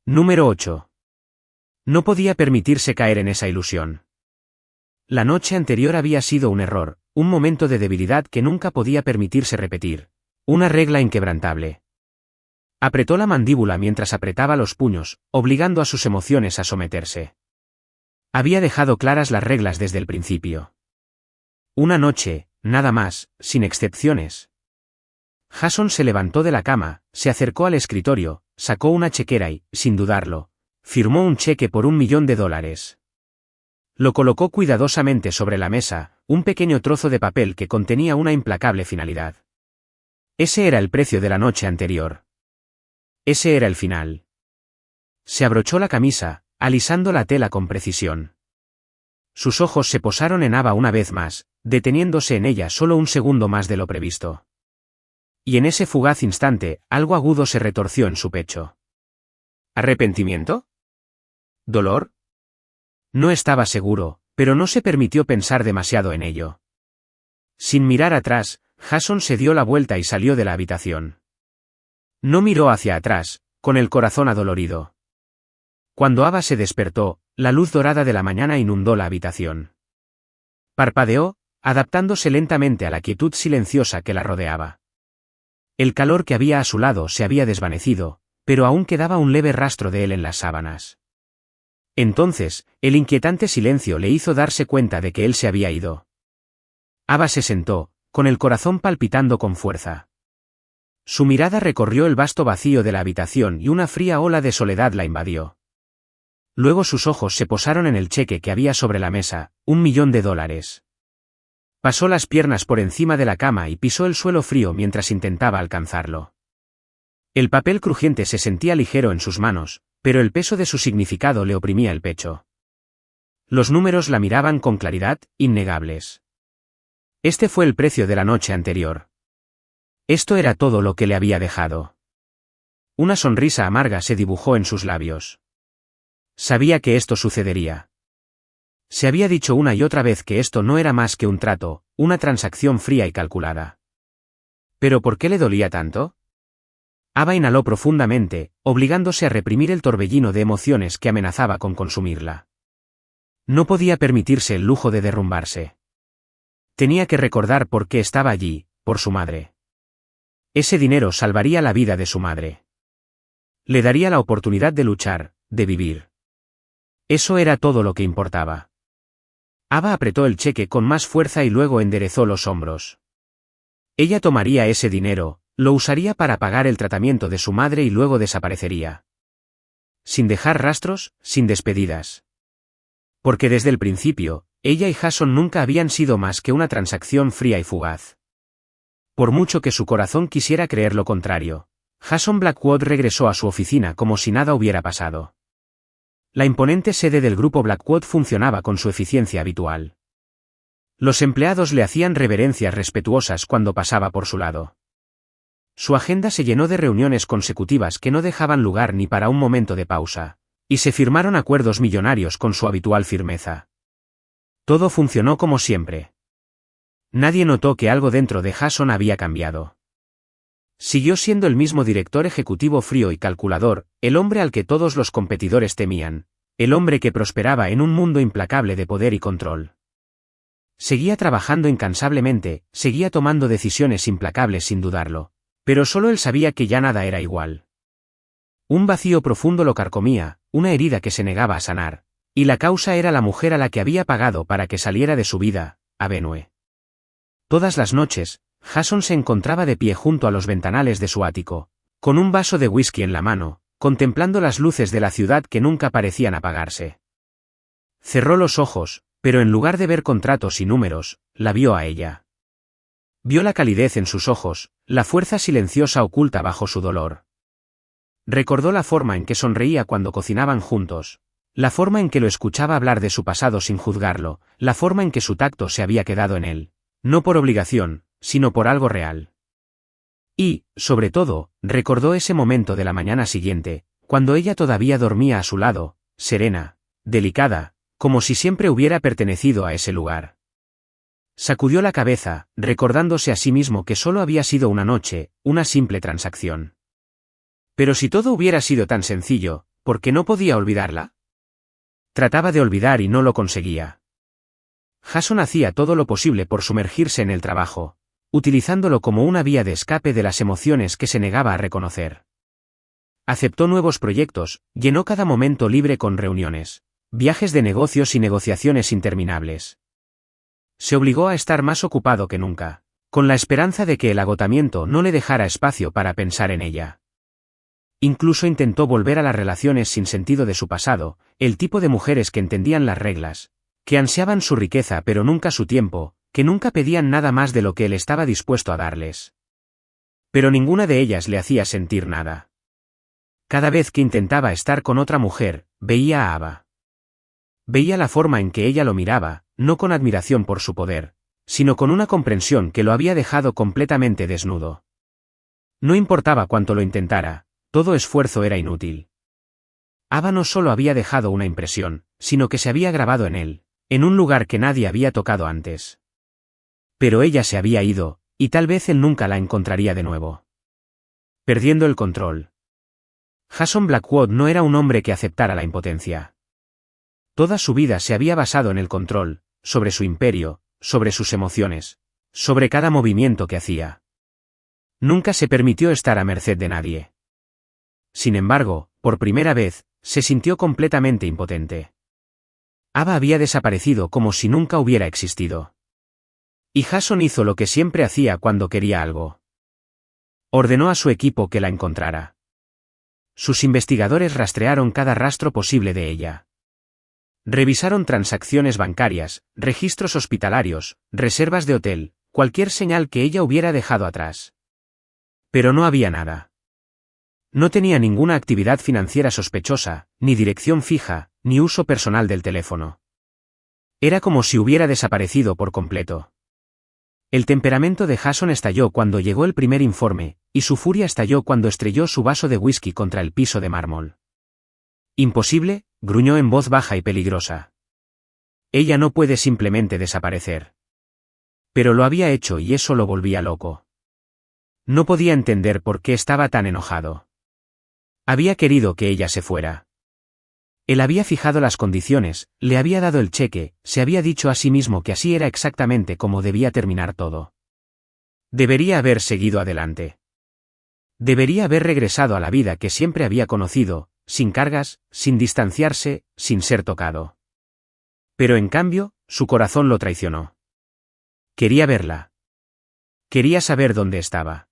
Número 8. No podía permitirse caer en esa ilusión. La noche anterior había sido un error, un momento de debilidad que nunca podía permitirse repetir, una regla inquebrantable. Apretó la mandíbula mientras apretaba los puños, obligando a sus emociones a someterse. Había dejado claras las reglas desde el principio. Una noche, nada más, sin excepciones. Jason se levantó de la cama, se acercó al escritorio, sacó una chequera y, sin dudarlo, firmó un cheque por $1.000.000. Lo colocó cuidadosamente sobre la mesa, un pequeño trozo de papel que contenía una implacable finalidad. Ese era el precio de la noche anterior. Ese era el final. Se abrochó la camisa, alisando la tela con precisión. Sus ojos se posaron en Ava una vez más, deteniéndose en ella solo un segundo más de lo previsto. Y en ese fugaz instante, algo agudo se retorció en su pecho. ¿Arrepentimiento? ¿Dolor? No estaba seguro, pero no se permitió pensar demasiado en ello. Sin mirar atrás, Jason se dio la vuelta y salió de la habitación. No miró hacia atrás, con el corazón adolorido. Cuando Ava se despertó, la luz dorada de la mañana inundó la habitación. Parpadeó, adaptándose lentamente a la quietud silenciosa que la rodeaba. El calor que había a su lado se había desvanecido, pero aún quedaba un leve rastro de él en las sábanas. Entonces, el inquietante silencio le hizo darse cuenta de que él se había ido. Ava se sentó, con el corazón palpitando con fuerza. Su mirada recorrió el vasto vacío de la habitación y una fría ola de soledad la invadió. Luego sus ojos se posaron en el cheque que había sobre la mesa, $1.000.000. Pasó las piernas por encima de la cama y pisó el suelo frío mientras intentaba alcanzarlo. El papel crujiente se sentía ligero en sus manos, pero el peso de su significado le oprimía el pecho. Los números la miraban con claridad, innegables. Este fue el precio de la noche anterior. Esto era todo lo que le había dejado. Una sonrisa amarga se dibujó en sus labios. Sabía que esto sucedería. Se había dicho una y otra vez que esto no era más que un trato, una transacción fría y calculada. ¿Pero por qué le dolía tanto? Ava inhaló profundamente, obligándose a reprimir el torbellino de emociones que amenazaba con consumirla. No podía permitirse el lujo de derrumbarse. Tenía que recordar por qué estaba allí, por su madre. Ese dinero salvaría la vida de su madre. Le daría la oportunidad de luchar, de vivir. Eso era todo lo que importaba. Ava apretó el cheque con más fuerza y luego enderezó los hombros. Ella tomaría ese dinero, lo usaría para pagar el tratamiento de su madre y luego desaparecería. Sin dejar rastros, sin despedidas. Porque desde el principio, ella y Jason nunca habían sido más que una transacción fría y fugaz. Por mucho que su corazón quisiera creer lo contrario, Jason Blackwood regresó a su oficina como si nada hubiera pasado. La imponente sede del grupo Blackwood funcionaba con su eficiencia habitual. Los empleados le hacían reverencias respetuosas cuando pasaba por su lado. Su agenda se llenó de reuniones consecutivas que no dejaban lugar ni para un momento de pausa, y se firmaron acuerdos millonarios con su habitual firmeza. Todo funcionó como siempre. Nadie notó que algo dentro de Jason había cambiado. Siguió siendo el mismo director ejecutivo frío y calculador, el hombre al que todos los competidores temían, el hombre que prosperaba en un mundo implacable de poder y control. Seguía trabajando incansablemente, seguía tomando decisiones implacables sin dudarlo, pero solo él sabía que ya nada era igual. Un vacío profundo lo carcomía, una herida que se negaba a sanar, y la causa era la mujer a la que había pagado para que saliera de su vida, Avenue. Todas las noches, Jason se encontraba de pie junto a los ventanales de su ático, con un vaso de whisky en la mano, contemplando las luces de la ciudad que nunca parecían apagarse. Cerró los ojos, pero en lugar de ver contratos y números, la vio a ella. Vio la calidez en sus ojos, la fuerza silenciosa oculta bajo su dolor. Recordó la forma en que sonreía cuando cocinaban juntos, la forma en que lo escuchaba hablar de su pasado sin juzgarlo, la forma en que su tacto se había quedado en él, no por obligación, sino por algo real. Y, sobre todo, recordó ese momento de la mañana siguiente, cuando ella todavía dormía a su lado, serena, delicada, como si siempre hubiera pertenecido a ese lugar. Sacudió la cabeza, recordándose a sí mismo que solo había sido una noche, una simple transacción. Pero si todo hubiera sido tan sencillo, ¿por qué no podía olvidarla? Trataba de olvidar y no lo conseguía. Jason hacía todo lo posible por sumergirse en el trabajo, utilizándolo como una vía de escape de las emociones que se negaba a reconocer. Aceptó nuevos proyectos, llenó cada momento libre con reuniones, viajes de negocios y negociaciones interminables. Se obligó a estar más ocupado que nunca, con la esperanza de que el agotamiento no le dejara espacio para pensar en ella. Incluso intentó volver a las relaciones sin sentido de su pasado, el tipo de mujeres que entendían las reglas, que ansiaban su riqueza pero nunca su tiempo, que nunca pedían nada más de lo que él estaba dispuesto a darles. Pero ninguna de ellas le hacía sentir nada. Cada vez que intentaba estar con otra mujer, veía a Ava. Veía la forma en que ella lo miraba, no con admiración por su poder, sino con una comprensión que lo había dejado completamente desnudo. No importaba cuánto lo intentara, todo esfuerzo era inútil. Ava no solo había dejado una impresión, sino que se había grabado en él, en un lugar que nadie había tocado antes. Pero ella se había ido, y tal vez él nunca la encontraría de nuevo. Perdiendo el control. Jason Blackwood no era un hombre que aceptara la impotencia. Toda su vida se había basado en el control, sobre su imperio, sobre sus emociones, sobre cada movimiento que hacía. Nunca se permitió estar a merced de nadie. Sin embargo, por primera vez, se sintió completamente impotente. Ava había desaparecido como si nunca hubiera existido. Y Jason hizo lo que siempre hacía cuando quería algo. Ordenó a su equipo que la encontrara. Sus investigadores rastrearon cada rastro posible de ella. Revisaron transacciones bancarias, registros hospitalarios, reservas de hotel, cualquier señal que ella hubiera dejado atrás. Pero no había nada. No tenía ninguna actividad financiera sospechosa, ni dirección fija, ni uso personal del teléfono. Era como si hubiera desaparecido por completo. El temperamento de Jason estalló cuando llegó el primer informe, y su furia estalló cuando estrelló su vaso de whisky contra el piso de mármol. «Imposible», gruñó en voz baja y peligrosa. Ella no puede simplemente desaparecer. Pero lo había hecho y eso lo volvía loco. No podía entender por qué estaba tan enojado. Había querido que ella se fuera. Él había fijado las condiciones, le había dado el cheque, se había dicho a sí mismo que así era exactamente como debía terminar todo. Debería haber seguido adelante. Debería haber regresado a la vida que siempre había conocido, sin cargas, sin distanciarse, sin ser tocado. Pero en cambio, su corazón lo traicionó. Quería verla. Quería saber dónde estaba.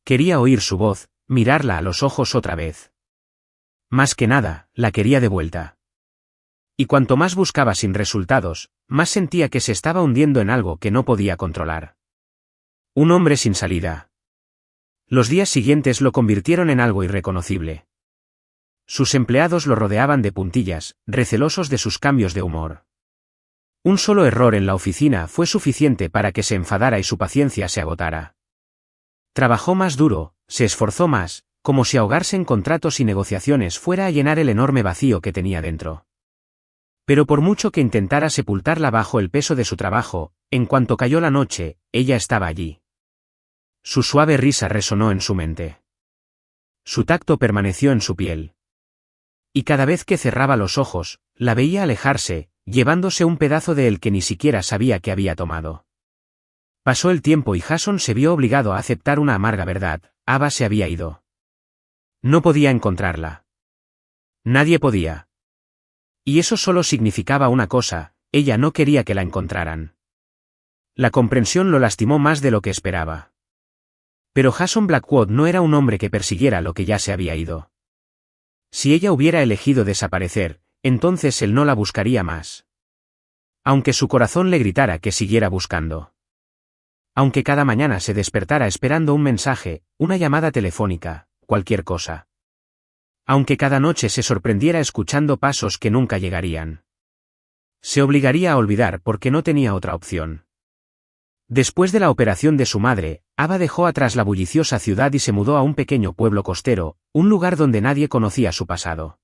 Quería oír su voz, mirarla a los ojos otra vez. Más que nada, la quería de vuelta. Y cuanto más buscaba sin resultados, más sentía que se estaba hundiendo en algo que no podía controlar. Un hombre sin salida. Los días siguientes lo convirtieron en algo irreconocible. Sus empleados lo rodeaban de puntillas, recelosos de sus cambios de humor. Un solo error en la oficina fue suficiente para que se enfadara y su paciencia se agotara. Trabajó más duro, se esforzó más, como si ahogarse en contratos y negociaciones fuera a llenar el enorme vacío que tenía dentro. Pero por mucho que intentara sepultarla bajo el peso de su trabajo, en cuanto cayó la noche, ella estaba allí. Su suave risa resonó en su mente. Su tacto permaneció en su piel. Y cada vez que cerraba los ojos, la veía alejarse, llevándose un pedazo de él que ni siquiera sabía que había tomado. Pasó el tiempo y Jason se vio obligado a aceptar una amarga verdad: Ava se había ido. No podía encontrarla. Nadie podía. Y eso solo significaba una cosa: ella no quería que la encontraran. La comprensión lo lastimó más de lo que esperaba. Pero Jason Blackwood no era un hombre que persiguiera lo que ya se había ido. Si ella hubiera elegido desaparecer, entonces él no la buscaría más. Aunque su corazón le gritara que siguiera buscando. Aunque cada mañana se despertara esperando un mensaje, una llamada telefónica, cualquier cosa. Aunque cada noche se sorprendiera escuchando pasos que nunca llegarían. Se obligaría a olvidar porque no tenía otra opción. Después de la operación de su madre, Ava dejó atrás la bulliciosa ciudad y se mudó a un pequeño pueblo costero, un lugar donde nadie conocía su pasado.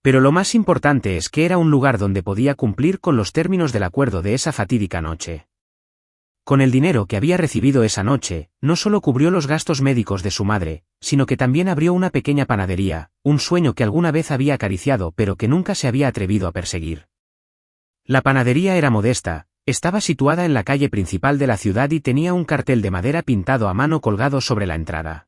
Pero lo más importante es que era un lugar donde podía cumplir con los términos del acuerdo de esa fatídica noche. Con el dinero que había recibido esa noche, no solo cubrió los gastos médicos de su madre, sino que también abrió una pequeña panadería, un sueño que alguna vez había acariciado pero que nunca se había atrevido a perseguir. La panadería era modesta, estaba situada en la calle principal de la ciudad y tenía un cartel de madera pintado a mano colgado sobre la entrada.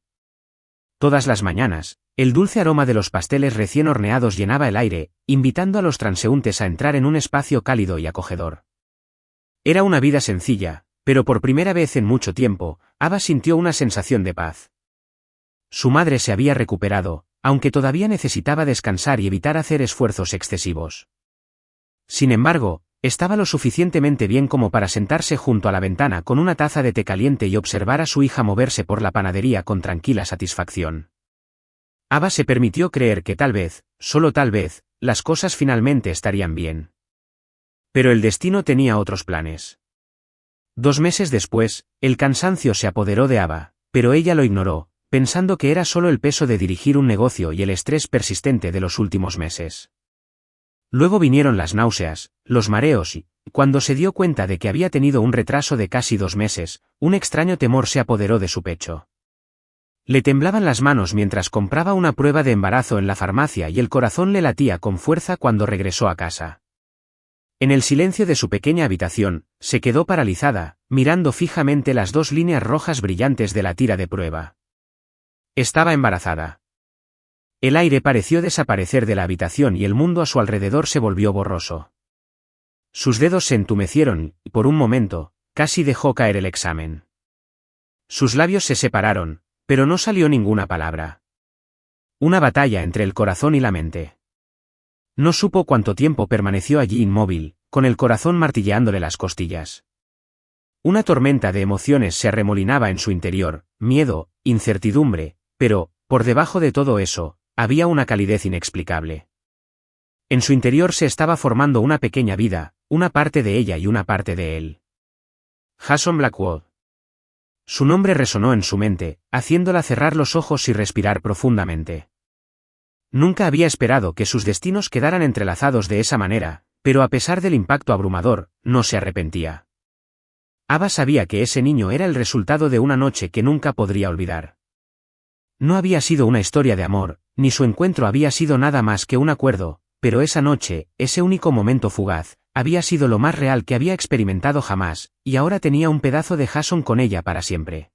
Todas las mañanas, el dulce aroma de los pasteles recién horneados llenaba el aire, invitando a los transeúntes a entrar en un espacio cálido y acogedor. Era una vida sencilla, pero por primera vez en mucho tiempo, Ava sintió una sensación de paz. Su madre se había recuperado, aunque todavía necesitaba descansar y evitar hacer esfuerzos excesivos. Sin embargo, estaba lo suficientemente bien como para sentarse junto a la ventana con una taza de té caliente y observar a su hija moverse por la panadería con tranquila satisfacción. Ava se permitió creer que tal vez, solo tal vez, las cosas finalmente estarían bien. Pero el destino tenía otros planes. 2 meses después, el cansancio se apoderó de Ava, pero ella lo ignoró, pensando que era solo el peso de dirigir un negocio y el estrés persistente de los últimos meses. Luego vinieron las náuseas, los mareos y, cuando se dio cuenta de que había tenido un retraso de casi 2 meses, un extraño temor se apoderó de su pecho. Le temblaban las manos mientras compraba una prueba de embarazo en la farmacia y el corazón le latía con fuerza cuando regresó a casa. En el silencio de su pequeña habitación, se quedó paralizada, mirando fijamente las 2 líneas rojas brillantes de la tira de prueba. Estaba embarazada. El aire pareció desaparecer de la habitación y el mundo a su alrededor se volvió borroso. Sus dedos se entumecieron y, por un momento, casi dejó caer el examen. Sus labios se separaron, pero no salió ninguna palabra. Una batalla entre el corazón y la mente. No supo cuánto tiempo permaneció allí inmóvil, con el corazón martilleándole las costillas. Una tormenta de emociones se arremolinaba en su interior, miedo, incertidumbre, pero, por debajo de todo eso, había una calidez inexplicable. En su interior se estaba formando una pequeña vida, una parte de ella y una parte de él. Jason Blackwood. Su nombre resonó en su mente, haciéndola cerrar los ojos y respirar profundamente. Nunca había esperado que sus destinos quedaran entrelazados de esa manera, Pero a pesar del impacto abrumador, no se arrepentía. Ava sabía que ese niño era el resultado de una noche que nunca podría olvidar. No había sido una historia de amor, ni su encuentro había sido nada más que un acuerdo, pero esa noche, ese único momento fugaz, había sido lo más real que había experimentado jamás, y ahora tenía un pedazo de Jason con ella para siempre.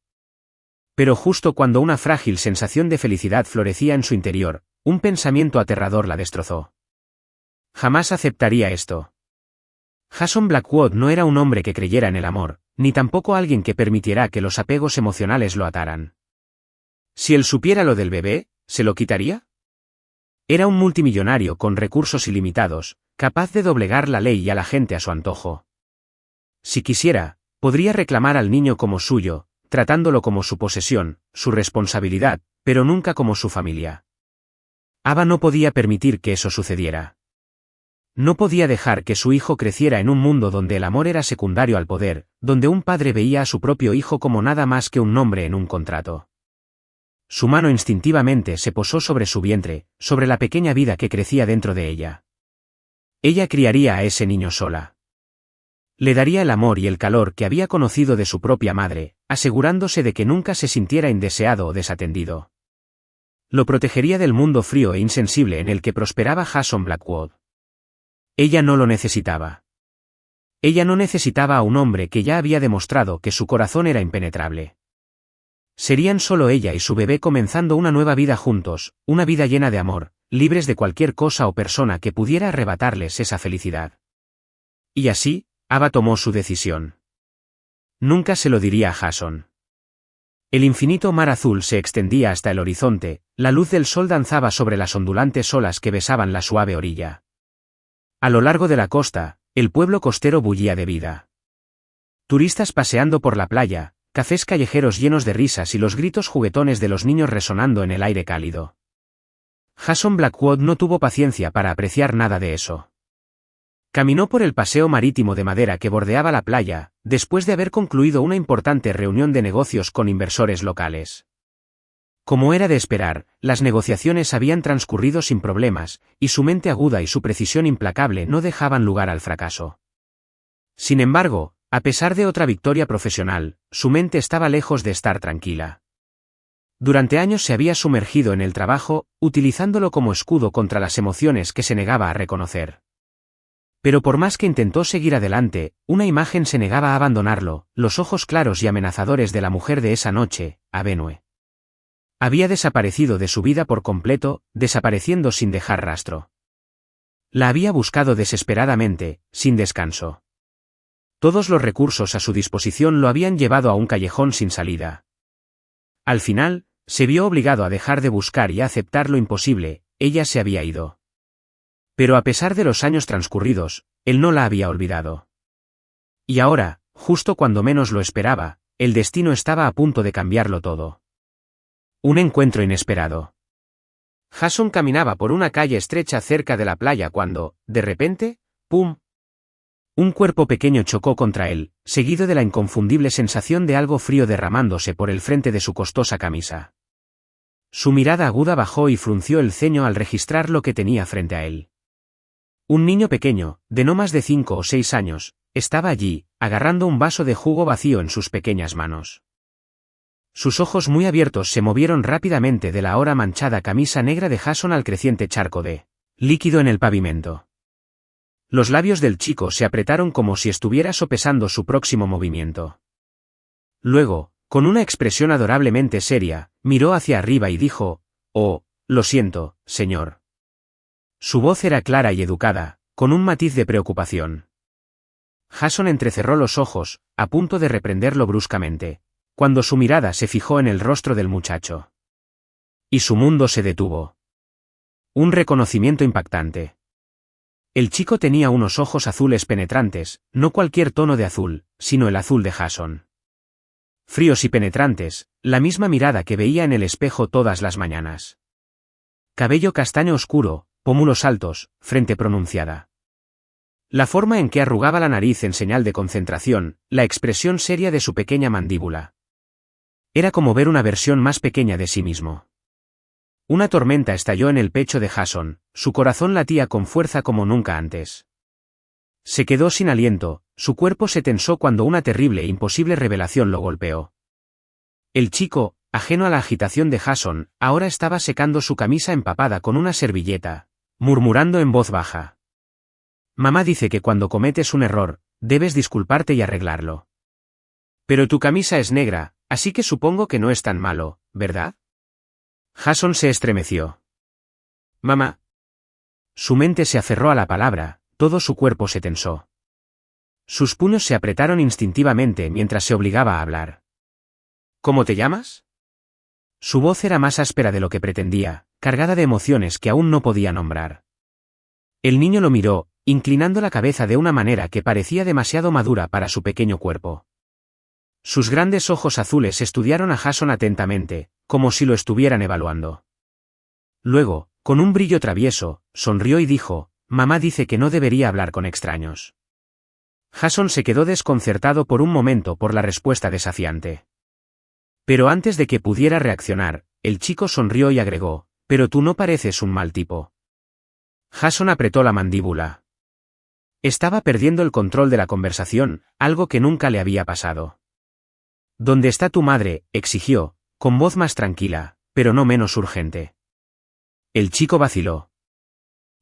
Pero justo cuando una frágil sensación de felicidad florecía en su interior, un pensamiento aterrador la destrozó. Jamás aceptaría esto. Jason Blackwood no era un hombre que creyera en el amor, ni tampoco alguien que permitiera que los apegos emocionales lo ataran. Si él supiera lo del bebé, ¿se lo quitaría? Era un multimillonario con recursos ilimitados, capaz de doblegar la ley y a la gente a su antojo. Si quisiera, podría reclamar al niño como suyo, tratándolo como su posesión, su responsabilidad, pero nunca como su familia. Ava no podía permitir que eso sucediera. No podía dejar que su hijo creciera en un mundo donde el amor era secundario al poder, donde un padre veía a su propio hijo como nada más que un nombre en un contrato. Su mano instintivamente se posó sobre su vientre, sobre la pequeña vida que crecía dentro de ella. Ella criaría a ese niño sola. Le daría el amor y el calor que había conocido de su propia madre, asegurándose de que nunca se sintiera indeseado o desatendido. Lo protegería del mundo frío e insensible en el que prosperaba Jason Blackwood. Ella no lo necesitaba. Ella no necesitaba a un hombre que ya había demostrado que su corazón era impenetrable. Serían solo ella y su bebé comenzando una nueva vida juntos, una vida llena de amor, libres de cualquier cosa o persona que pudiera arrebatarles esa felicidad. Y así, Ava tomó su decisión. Nunca se lo diría a Jason. El infinito mar azul se extendía hasta el horizonte, la luz del sol danzaba sobre las ondulantes olas que besaban la suave orilla. A lo largo de la costa, el pueblo costero bullía de vida. Turistas paseando por la playa, cafés callejeros llenos de risas y los gritos juguetones de los niños resonando en el aire cálido. Jason Blackwood no tuvo paciencia para apreciar nada de eso. Caminó por el paseo marítimo de madera que bordeaba la playa, después de haber concluido una importante reunión de negocios con inversores locales. Como era de esperar, las negociaciones habían transcurrido sin problemas, y su mente aguda y su precisión implacable no dejaban lugar al fracaso. Sin embargo, a pesar de otra victoria profesional, su mente estaba lejos de estar tranquila. Durante años se había sumergido en el trabajo, utilizándolo como escudo contra las emociones que se negaba a reconocer. Pero por más que intentó seguir adelante, una imagen se negaba a abandonarlo, los ojos claros y amenazadores de la mujer de esa noche, Avenue. Había desaparecido de su vida por completo, desapareciendo sin dejar rastro. La había buscado desesperadamente, sin descanso. Todos los recursos a su disposición lo habían llevado a un callejón sin salida. Al final, se vio obligado a dejar de buscar y a aceptar lo imposible, ella se había ido. Pero a pesar de los años transcurridos, él no la había olvidado. Y ahora, justo cuando menos lo esperaba, el destino estaba a punto de cambiarlo todo. Un encuentro inesperado. Jason caminaba por una calle estrecha cerca de la playa cuando, de repente, ¡pum! Un cuerpo pequeño chocó contra él, seguido de la inconfundible sensación de algo frío derramándose por el frente de su costosa camisa. Su mirada aguda bajó y frunció el ceño al registrar lo que tenía frente a él. Un niño pequeño, de no más de 5 o 6 años, estaba allí, agarrando un vaso de jugo vacío en sus pequeñas manos. Sus ojos muy abiertos se movieron rápidamente de la ahora manchada camisa negra de Jason al creciente charco de líquido en el pavimento. Los labios del chico se apretaron como si estuviera sopesando su próximo movimiento. Luego, con una expresión adorablemente seria, miró hacia arriba y dijo, «Oh, lo siento, señor». Su voz era clara y educada, con un matiz de preocupación. Jason entrecerró los ojos, a punto de reprenderlo bruscamente, cuando su mirada se fijó en el rostro del muchacho. Y su mundo se detuvo. Un reconocimiento impactante. El chico tenía unos ojos azules penetrantes, no cualquier tono de azul, sino el azul de Jason. Fríos y penetrantes, la misma mirada que veía en el espejo todas las mañanas. Cabello castaño oscuro, pómulos altos, frente pronunciada. La forma en que arrugaba la nariz en señal de concentración, la expresión seria de su pequeña mandíbula. Era como ver una versión más pequeña de sí mismo. Una tormenta estalló en el pecho de Jason, su corazón latía con fuerza como nunca antes. Se quedó sin aliento, su cuerpo se tensó cuando una terrible e imposible revelación lo golpeó. El chico, ajeno a la agitación de Jason, ahora estaba secando su camisa empapada con una servilleta, murmurando en voz baja. Mamá dice que cuando cometes un error, debes disculparte y arreglarlo. Pero tu camisa es negra, así que supongo que no es tan malo, ¿verdad? Jason se estremeció. Mamá. Su mente se aferró a la palabra, todo su cuerpo se tensó. Sus puños se apretaron instintivamente mientras se obligaba a hablar. ¿Cómo te llamas? Su voz era más áspera de lo que pretendía, cargada de emociones que aún no podía nombrar. El niño lo miró, inclinando la cabeza de una manera que parecía demasiado madura para su pequeño cuerpo. Sus grandes ojos azules estudiaron a Jason atentamente, como si lo estuvieran evaluando. Luego, con un brillo travieso, sonrió y dijo, «Mamá dice que no debería hablar con extraños». Jason se quedó desconcertado por un momento por la respuesta desafiante. Pero antes de que pudiera reaccionar, el chico sonrió y agregó, «Pero tú no pareces un mal tipo». Jason apretó la mandíbula. Estaba perdiendo el control de la conversación, algo que nunca le había pasado. «¿Dónde está tu madre?», exigió, con voz más tranquila, pero no menos urgente. El chico vaciló.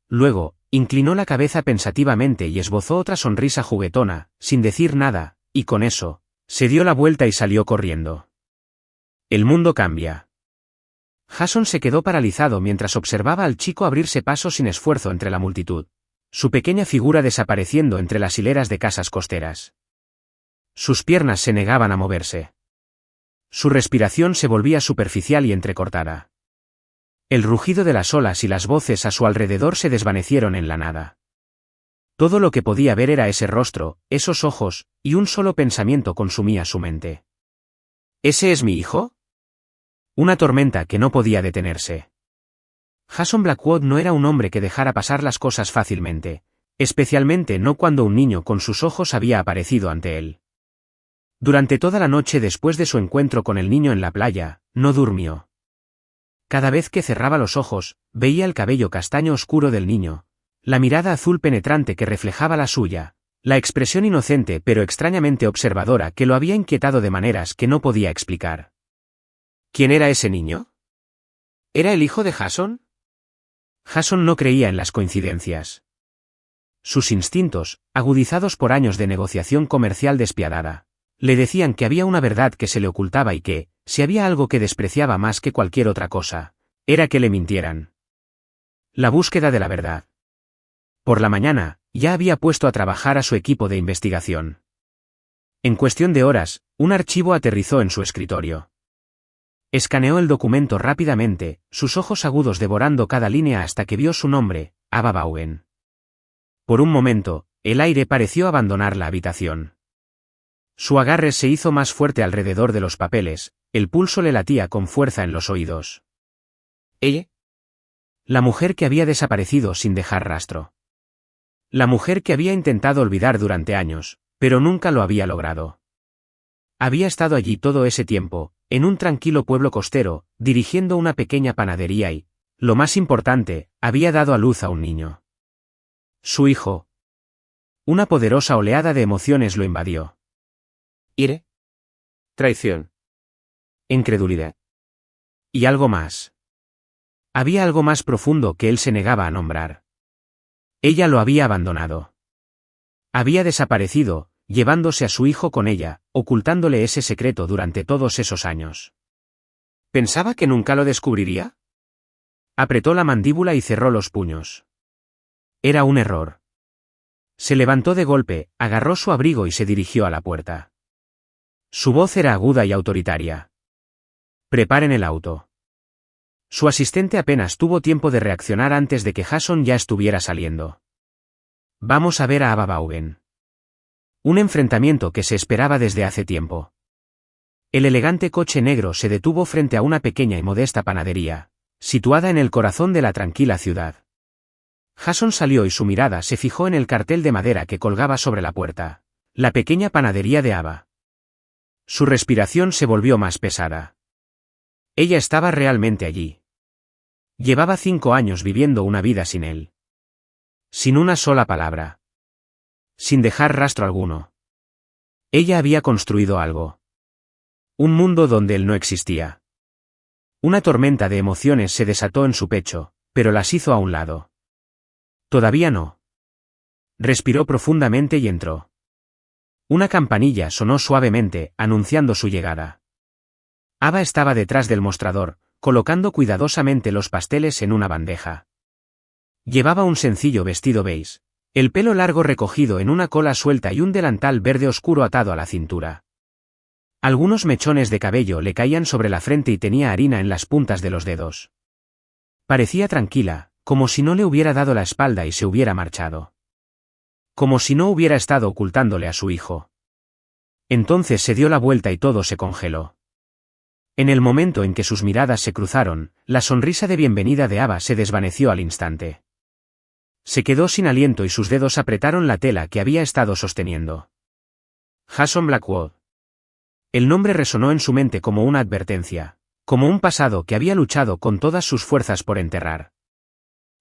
Luego, inclinó la cabeza pensativamente y esbozó otra sonrisa juguetona, sin decir nada, y con eso, se dio la vuelta y salió corriendo. El mundo cambia. Jason se quedó paralizado mientras observaba al chico abrirse paso sin esfuerzo entre la multitud, su pequeña figura desapareciendo entre las hileras de casas costeras. Sus piernas se negaban a moverse. Su respiración se volvía superficial y entrecortada. El rugido de las olas y las voces a su alrededor se desvanecieron en la nada. Todo lo que podía ver era ese rostro, esos ojos, y un solo pensamiento consumía su mente. ¿Ese es mi hijo? Una tormenta que no podía detenerse. Jason Blackwood no era un hombre que dejara pasar las cosas fácilmente, especialmente no cuando un niño con sus ojos había aparecido ante él. Durante toda la noche después de su encuentro con el niño en la playa, no durmió. Cada vez que cerraba los ojos, veía el cabello castaño oscuro del niño, la mirada azul penetrante que reflejaba la suya, la expresión inocente pero extrañamente observadora que lo había inquietado de maneras que no podía explicar. ¿Quién era ese niño? ¿Era el hijo de Jason? Jason no creía en las coincidencias. Sus instintos, agudizados por años de negociación comercial despiadada, le decían que había una verdad que se le ocultaba y que, si había algo que despreciaba más que cualquier otra cosa, era que le mintieran. La búsqueda de la verdad. Por la mañana, ya había puesto a trabajar a su equipo de investigación. En cuestión de horas, un archivo aterrizó en su escritorio. Escaneó el documento rápidamente, sus ojos agudos devorando cada línea hasta que vio su nombre, Ava Vaughan. Por un momento, el aire pareció abandonar la habitación. Su agarre se hizo más fuerte alrededor de los papeles, el pulso le latía con fuerza en los oídos. ¿Ella? La mujer que había desaparecido sin dejar rastro. La mujer que había intentado olvidar durante años, pero nunca lo había logrado. Había estado allí todo ese tiempo, en un tranquilo pueblo costero, dirigiendo una pequeña panadería y, lo más importante, había dado a luz a un niño. Su hijo. Una poderosa oleada de emociones lo invadió. ¿Ire? Traición. Incredulidad. Y algo más. Había algo más profundo que él se negaba a nombrar. Ella lo había abandonado. Había desaparecido, llevándose a su hijo con ella, ocultándole ese secreto durante todos esos años. ¿Pensaba que nunca lo descubriría? Apretó la mandíbula y cerró los puños. Era un error. Se levantó de golpe, agarró su abrigo y se dirigió a la puerta. Su voz era aguda y autoritaria. «Preparen el auto». Su asistente apenas tuvo tiempo de reaccionar antes de que Jason ya estuviera saliendo. «Vamos a ver a Ava Vaughan». Un enfrentamiento que se esperaba desde hace tiempo. El elegante coche negro se detuvo frente a una pequeña y modesta panadería, situada en el corazón de la tranquila ciudad. Jason salió y su mirada se fijó en el cartel de madera que colgaba sobre la puerta. La pequeña panadería de Ava. Su respiración se volvió más pesada. Ella estaba realmente allí. Llevaba 5 años viviendo una vida sin él. Sin una sola palabra. sin dejar rastro alguno. Ella había construido algo. Un mundo donde él no existía. Una tormenta de emociones se desató en su pecho, pero las hizo a un lado. Todavía no. Respiró profundamente y entró. Una campanilla sonó suavemente, anunciando su llegada. Ava estaba detrás del mostrador, colocando cuidadosamente los pasteles en una bandeja. Llevaba un sencillo vestido beige, el pelo largo recogido en una cola suelta y un delantal verde oscuro atado a la cintura. Algunos mechones de cabello le caían sobre la frente y tenía harina en las puntas de los dedos. Parecía tranquila, como si no le hubiera dado la espalda y se hubiera marchado. Como si no hubiera estado ocultándole a su hijo. Entonces se dio la vuelta y todo se congeló. En el momento en que sus miradas se cruzaron, la sonrisa de bienvenida de Ava se desvaneció al instante. Se quedó sin aliento y sus dedos apretaron la tela que había estado sosteniendo. Jason Blackwood. El nombre resonó en su mente como una advertencia, como un pasado que había luchado con todas sus fuerzas por enterrar.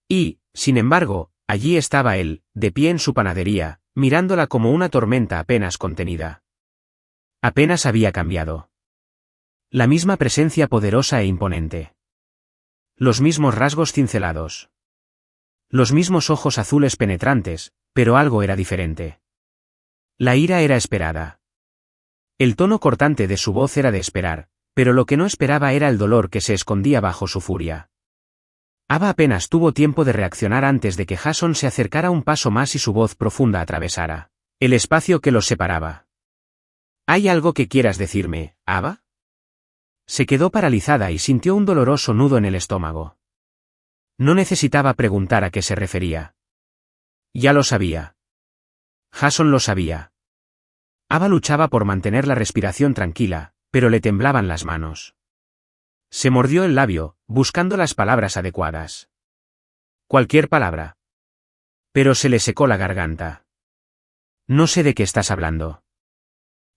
Y, sin embargo, allí estaba él, de pie en su panadería, mirándola como una tormenta apenas contenida. Apenas había cambiado. La misma presencia poderosa e imponente. Los mismos rasgos cincelados. Los mismos ojos azules penetrantes, pero algo era diferente. La ira era esperada. El tono cortante de su voz era de esperar, pero lo que no esperaba era el dolor que se escondía bajo su furia. Ava apenas tuvo tiempo de reaccionar antes de que Jason se acercara un paso más y su voz profunda atravesara el espacio que los separaba. ¿Hay algo que quieras decirme, Ava? Se quedó paralizada y sintió un doloroso nudo en el estómago. No necesitaba preguntar a qué se refería. Ya lo sabía. Jason lo sabía. Ava luchaba por mantener la respiración tranquila, pero le temblaban las manos. Se mordió el labio, buscando las palabras adecuadas. Cualquier palabra. Pero se le secó la garganta. No sé de qué estás hablando.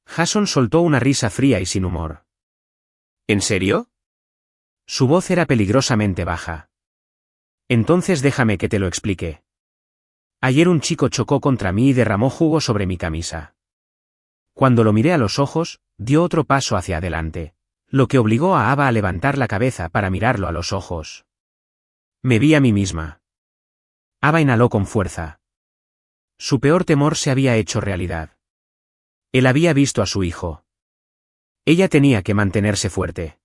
Jason soltó una risa fría y sin humor. ¿En serio? Su voz era peligrosamente baja. Entonces déjame que te lo explique. Ayer un chico chocó contra mí y derramó jugo sobre mi camisa. Cuando lo miré a los ojos, dio otro paso hacia adelante, lo que obligó a Ava a levantar la cabeza para mirarlo a los ojos. Me vi a mí misma. Ava inhaló con fuerza. Su peor temor se había hecho realidad. Él había visto a su hijo. Ella tenía que mantenerse fuerte.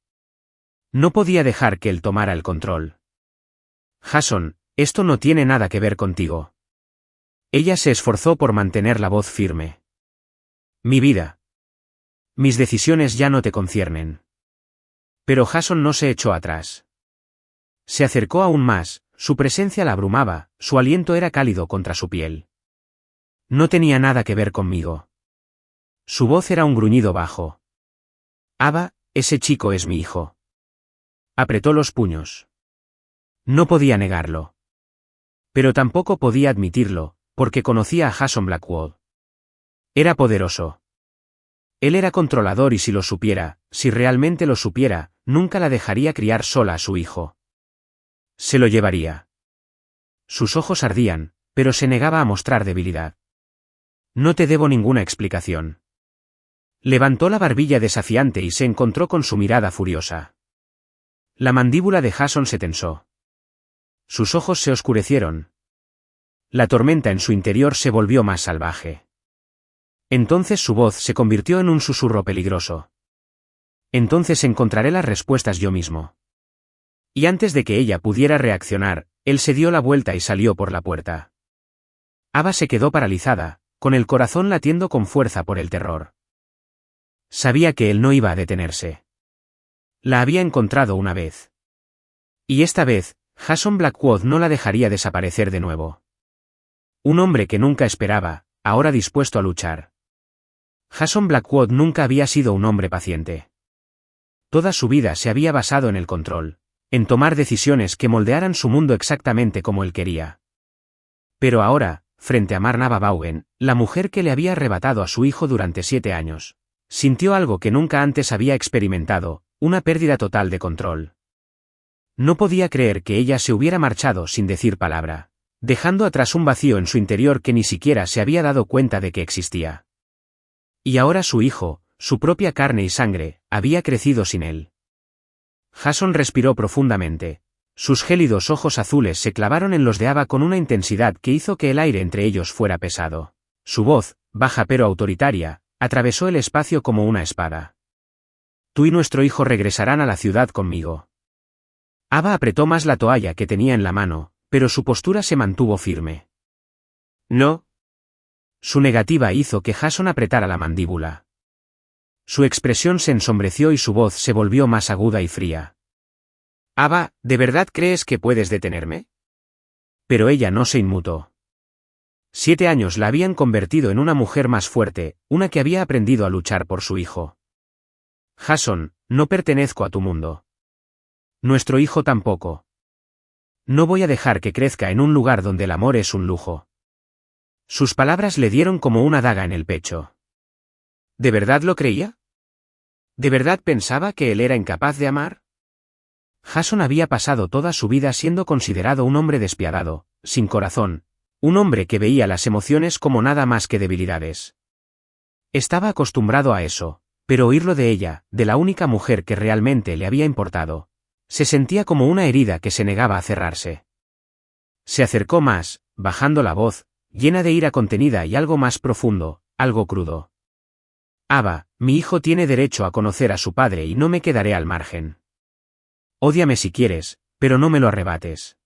No podía dejar que él tomara el control. Jason, esto no tiene nada que ver contigo. Ella se esforzó por mantener la voz firme. Mi vida. Mis decisiones ya no te conciernen. Pero Jason no se echó atrás. Se acercó aún más, su presencia la abrumaba, su aliento era cálido contra su piel. No tenía nada que ver conmigo. Su voz era un gruñido bajo. Ava, ese chico es mi hijo. Apretó los puños. No podía negarlo. Pero tampoco podía admitirlo, porque conocía a Jason Blackwood. Era poderoso. Él era controlador y si lo supiera, si realmente lo supiera, nunca la dejaría criar sola a su hijo. Se lo llevaría. Sus ojos ardían, pero se negaba a mostrar debilidad. No te debo ninguna explicación. Levantó la barbilla desafiante y se encontró con su mirada furiosa. La mandíbula de Jason se tensó. Sus ojos se oscurecieron. La tormenta en su interior se volvió más salvaje. Entonces su voz se convirtió en un susurro peligroso. Entonces encontraré las respuestas yo mismo. Y antes de que ella pudiera reaccionar, él se dio la vuelta y salió por la puerta. Ava se quedó paralizada, con el corazón latiendo con fuerza por el terror. Sabía que él no iba a detenerse. La había encontrado una vez. Y esta vez, Jason Blackwood no la dejaría desaparecer de nuevo. Un hombre que nunca esperaba, ahora dispuesto a luchar. Jason Blackwood nunca había sido un hombre paciente. Toda su vida se había basado en el control, en tomar decisiones que moldearan su mundo exactamente como él quería. Pero ahora, frente a Marnava Vaughan, la mujer que le había arrebatado a su hijo durante 7 años, sintió algo que nunca antes había experimentado, una pérdida total de control. No podía creer que ella se hubiera marchado sin decir palabra, dejando atrás un vacío en su interior que ni siquiera se había dado cuenta de que existía. Y ahora su hijo, su propia carne y sangre, había crecido sin él. Jason respiró profundamente. Sus gélidos ojos azules se clavaron en los de Ava con una intensidad que hizo que el aire entre ellos fuera pesado. Su voz, baja pero autoritaria, atravesó el espacio como una espada. Tú y nuestro hijo regresarán a la ciudad conmigo. Ava apretó más la toalla que tenía en la mano, pero su postura se mantuvo firme. No. Su negativa hizo que Jason apretara la mandíbula. Su expresión se ensombreció y su voz se volvió más aguda y fría. Ava, ¿de verdad crees que puedes detenerme? Pero ella no se inmutó. 7 años la habían convertido en una mujer más fuerte, una que había aprendido a luchar por su hijo. Jason, no pertenezco a tu mundo. Nuestro hijo tampoco. No voy a dejar que crezca en un lugar donde el amor es un lujo. Sus palabras le dieron como una daga en el pecho. ¿De verdad lo creía? ¿De verdad pensaba que él era incapaz de amar? Jason había pasado toda su vida siendo considerado un hombre despiadado, sin corazón, un hombre que veía las emociones como nada más que debilidades. Estaba acostumbrado a eso, pero oírlo de ella, de la única mujer que realmente le había importado, se sentía como una herida que se negaba a cerrarse. Se acercó más, bajando la voz, llena de ira contenida y algo más profundo, algo crudo. Ava, mi hijo tiene derecho a conocer a su padre y no me quedaré al margen. Ódiame si quieres, pero no me lo arrebates.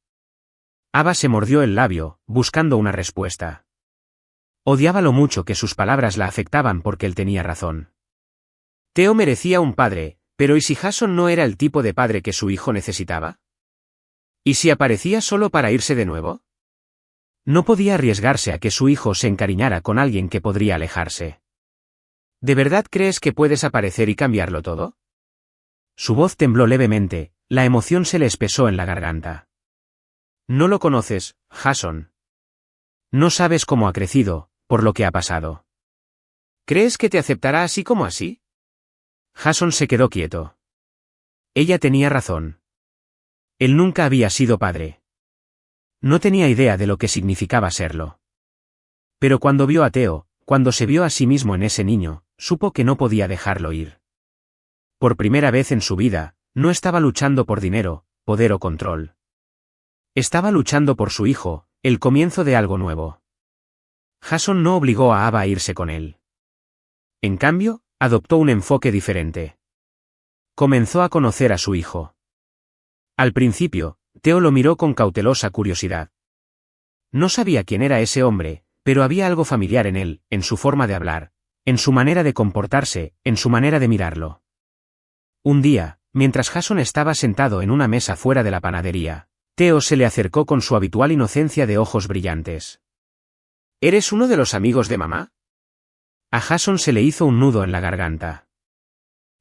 Ava se mordió el labio, buscando una respuesta. Odiaba lo mucho que sus palabras la afectaban porque él tenía razón. Theo merecía un padre, pero ¿y si Jason no era el tipo de padre que su hijo necesitaba? ¿Y si aparecía solo para irse de nuevo? No podía arriesgarse a que su hijo se encariñara con alguien que podría alejarse. ¿De verdad crees que puedes aparecer y cambiarlo todo? Su voz tembló levemente, la emoción se le espesó en la garganta. No lo conoces, Jason. No sabes cómo ha crecido, por lo que ha pasado. ¿Crees que te aceptará así como así? Jason se quedó quieto. Ella tenía razón. Él nunca había sido padre. No tenía idea de lo que significaba serlo. Pero cuando vio a Theo, cuando se vio a sí mismo en ese niño, supo que no podía dejarlo ir. Por primera vez en su vida, no estaba luchando por dinero, poder o control. Estaba luchando por su hijo, el comienzo de algo nuevo. Jason no obligó a Ava a irse con él. En cambio, adoptó un enfoque diferente. Comenzó a conocer a su hijo. Al principio, Theo lo miró con cautelosa curiosidad. No sabía quién era ese hombre, pero había algo familiar en él, en su forma de hablar, en su manera de comportarse, en su manera de mirarlo. Un día, mientras Jason estaba sentado en una mesa fuera de la panadería, Theo se le acercó con su habitual inocencia de ojos brillantes. ¿Eres uno de los amigos de mamá? A Jason se le hizo un nudo en la garganta.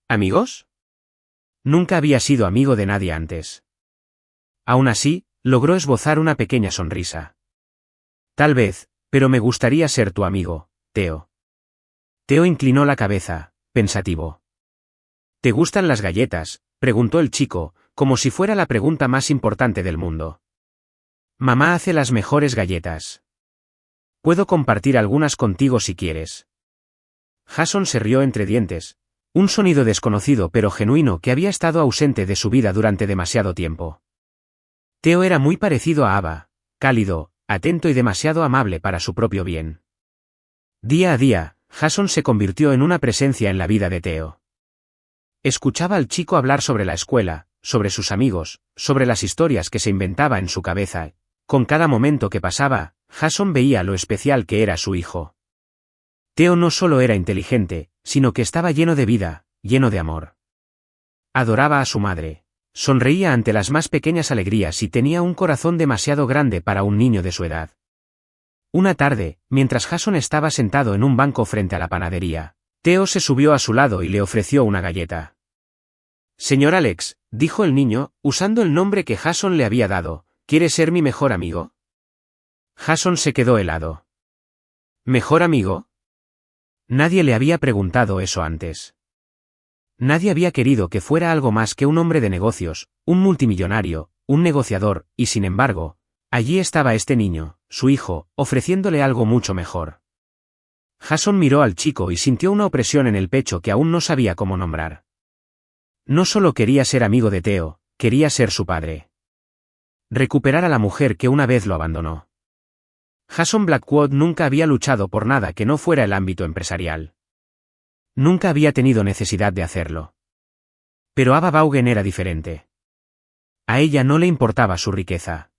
¿Amigos? Nunca había sido amigo de nadie antes. Aún así, logró esbozar una pequeña sonrisa. Tal vez, pero me gustaría ser tu amigo, Theo. Theo inclinó la cabeza, pensativo. ¿Te gustan las galletas?, preguntó el chico, como si fuera la pregunta más importante del mundo. Mamá hace las mejores galletas. Puedo compartir algunas contigo si quieres. Jason se rió entre dientes, un sonido desconocido pero genuino que había estado ausente de su vida durante demasiado tiempo. Theo era muy parecido a Ava, cálido, atento y demasiado amable para su propio bien. Día a día, Jason se convirtió en una presencia en la vida de Theo. Escuchaba al chico hablar sobre la escuela, sobre sus amigos, sobre las historias que se inventaba en su cabeza. Con cada momento que pasaba, Jason veía lo especial que era su hijo. Theo no solo era inteligente, sino que estaba lleno de vida, lleno de amor. Adoraba a su madre, sonreía ante las más pequeñas alegrías y tenía un corazón demasiado grande para un niño de su edad. Una tarde, mientras Jason estaba sentado en un banco frente a la panadería, Theo se subió a su lado y le ofreció una galleta. Señor Alex, dijo el niño, usando el nombre que Jason le había dado, ¿quiere ser mi mejor amigo? Jason se quedó helado. ¿Mejor amigo? Nadie le había preguntado eso antes. Nadie había querido que fuera algo más que un hombre de negocios, un multimillonario, un negociador, y sin embargo, Allí estaba este niño, su hijo, ofreciéndole algo mucho mejor. Jason miró al chico y sintió una opresión en el pecho que aún no sabía cómo nombrar. No solo quería ser amigo de Theo, quería ser su padre. Recuperar a la mujer que una vez lo abandonó. Jason Blackwood nunca había luchado por nada que no fuera el ámbito empresarial. Nunca había tenido necesidad de hacerlo. Pero Ava Vaughan era diferente. A ella no le importaba su riqueza.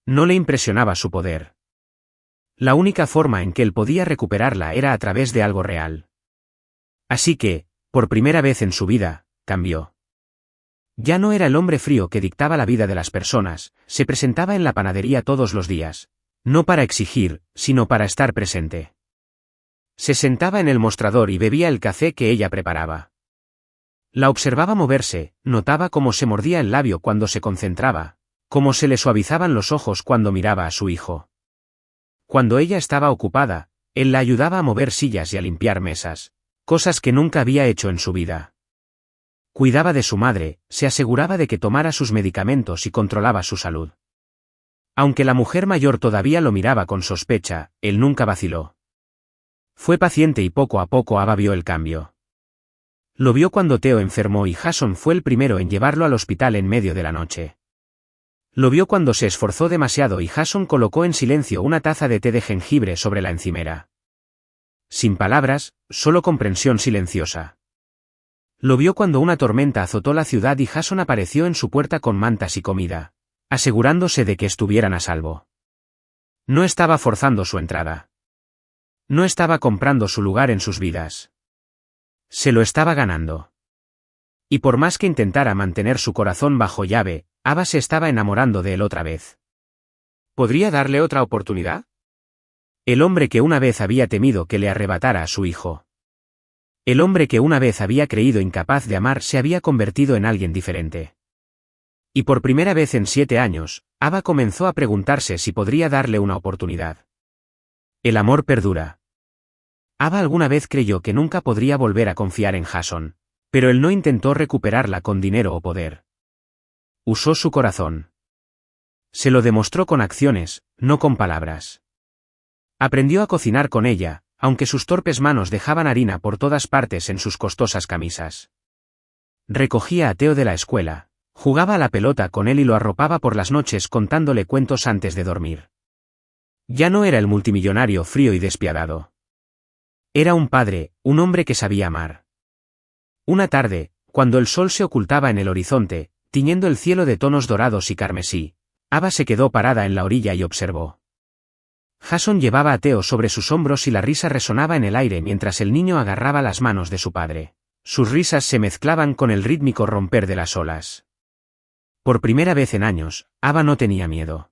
No le impresionaba su poder. La única forma en que él podía recuperarla era a través de algo real. Así que, por primera vez en su vida, cambió. Ya no era el hombre frío que dictaba la vida de las personas, se presentaba en la panadería todos los días. No para exigir, sino para estar presente. Se sentaba en el mostrador y bebía el café que ella preparaba. La observaba moverse, notaba cómo se mordía el labio cuando se concentraba, cómo se le suavizaban los ojos cuando miraba a su hijo. Cuando ella estaba ocupada, él la ayudaba a mover sillas y a limpiar mesas, cosas que nunca había hecho en su vida. Cuidaba de su madre, se aseguraba de que tomara sus medicamentos y controlaba su salud. Aunque la mujer mayor todavía lo miraba con sospecha, él nunca vaciló. Fue paciente y poco a poco Ava vio el cambio. Lo vio cuando Theo enfermó y Jason fue el primero en llevarlo al hospital en medio de la noche. Lo vio cuando se esforzó demasiado y Jason colocó en silencio una taza de té de jengibre sobre la encimera. Sin palabras, solo comprensión silenciosa. Lo vio cuando una tormenta azotó la ciudad y Jason apareció en su puerta con mantas y comida, asegurándose de que estuvieran a salvo. No estaba forzando su entrada. No estaba comprando su lugar en sus vidas. Se lo estaba ganando. Y por más que intentara mantener su corazón bajo llave, Ava se estaba enamorando de él otra vez. ¿Podría darle otra oportunidad? El hombre que una vez había temido que le arrebatara a su hijo. El hombre que una vez había creído incapaz de amar se había convertido en alguien diferente. Y por primera vez en 7 años, Ava comenzó a preguntarse si podría darle una oportunidad. El amor perdura. Ava alguna vez creyó que nunca podría volver a confiar en Jason, pero él no intentó recuperarla con dinero o poder. Usó su corazón. Se lo demostró con acciones, no con palabras. Aprendió a cocinar con ella, aunque sus torpes manos dejaban harina por todas partes en sus costosas camisas. Recogía a Theo de la escuela. Jugaba a la pelota con él y lo arropaba por las noches contándole cuentos antes de dormir. Ya no era el multimillonario frío y despiadado. Era un padre, un hombre que sabía amar. Una tarde, cuando el sol se ocultaba en el horizonte, tiñendo el cielo de tonos dorados y carmesí, Ava se quedó parada en la orilla y observó. Jason llevaba a Theo sobre sus hombros y la risa resonaba en el aire mientras el niño agarraba las manos de su padre. Sus risas se mezclaban con el rítmico romper de las olas. Por primera vez en años, Ava no tenía miedo.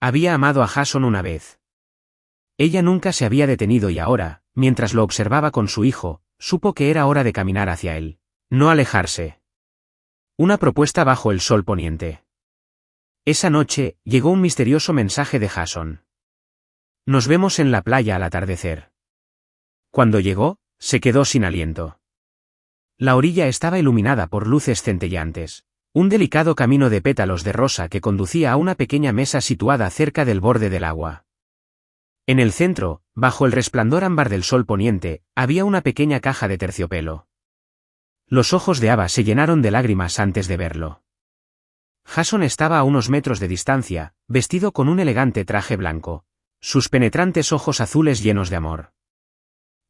Había amado a Jason una vez. Ella nunca se había detenido y ahora, mientras lo observaba con su hijo, supo que era hora de caminar hacia él. No alejarse. Una propuesta bajo el sol poniente. Esa noche, llegó un misterioso mensaje de Jason. Nos vemos en la playa al atardecer. Cuando llegó, se quedó sin aliento. La orilla estaba iluminada por luces centelleantes. Un delicado camino de pétalos de rosa que conducía a una pequeña mesa situada cerca del borde del agua. En el centro, bajo el resplandor ámbar del sol poniente, había una pequeña caja de terciopelo. Los ojos de Ava se llenaron de lágrimas antes de verlo. Jason estaba a unos metros de distancia, vestido con un elegante traje blanco, sus penetrantes ojos azules llenos de amor.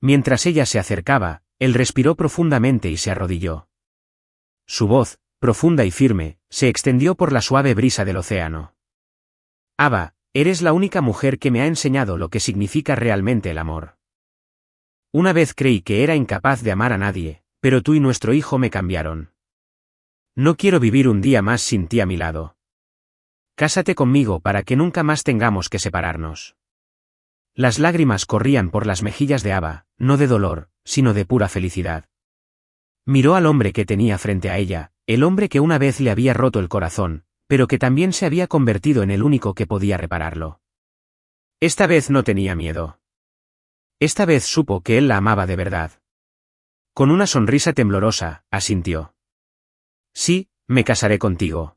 Mientras ella se acercaba, él respiró profundamente y se arrodilló. Su voz, profunda y firme, se extendió por la suave brisa del océano. Ava, eres la única mujer que me ha enseñado lo que significa realmente el amor. Una vez creí que era incapaz de amar a nadie, pero tú y nuestro hijo me cambiaron. No quiero vivir un día más sin ti a mi lado. Cásate conmigo para que nunca más tengamos que separarnos. Las lágrimas corrían por las mejillas de Ava, no de dolor, sino de pura felicidad. Miró al hombre que tenía frente a ella, el hombre que una vez le había roto el corazón, pero que también se había convertido en el único que podía repararlo. Esta vez no tenía miedo. Esta vez supo que él la amaba de verdad. Con una sonrisa temblorosa, asintió. Sí, me casaré contigo.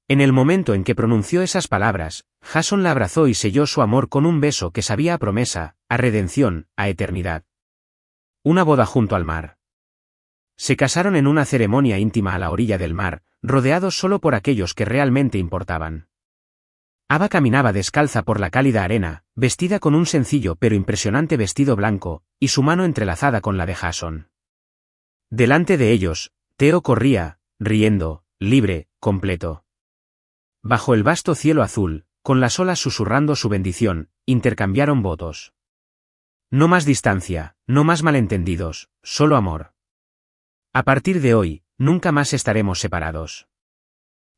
En el momento en que pronunció esas palabras, Jason la abrazó y selló su amor con un beso que sabía a promesa, a redención, a eternidad. Una boda junto al mar. Se casaron en una ceremonia íntima a la orilla del mar, rodeados solo por aquellos que realmente importaban. Ava caminaba descalza por la cálida arena, vestida con un sencillo pero impresionante vestido blanco, y su mano entrelazada con la de Jason. Delante de ellos, Theo corría, riendo, libre, completo. Bajo el vasto cielo azul, con las olas susurrando su bendición, intercambiaron votos. No más distancia, no más malentendidos, solo amor. A partir de hoy, nunca más estaremos separados.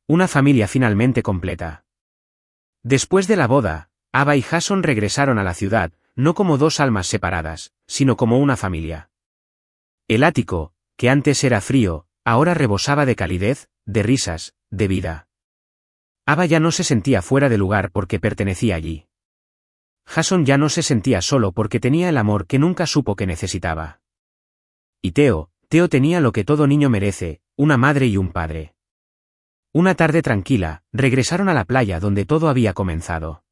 Una familia finalmente completa. Después de la boda, Ava y Jason regresaron a la ciudad, no como dos almas separadas, sino como una familia. El ático, que antes era frío, ahora rebosaba de calidez, de risas, de vida. Ava ya no se sentía fuera de lugar porque pertenecía allí. Jason ya no se sentía solo porque tenía el amor que nunca supo que necesitaba. Y Theo tenía lo que todo niño merece, una madre y un padre. Una tarde tranquila, regresaron a la playa donde todo había comenzado.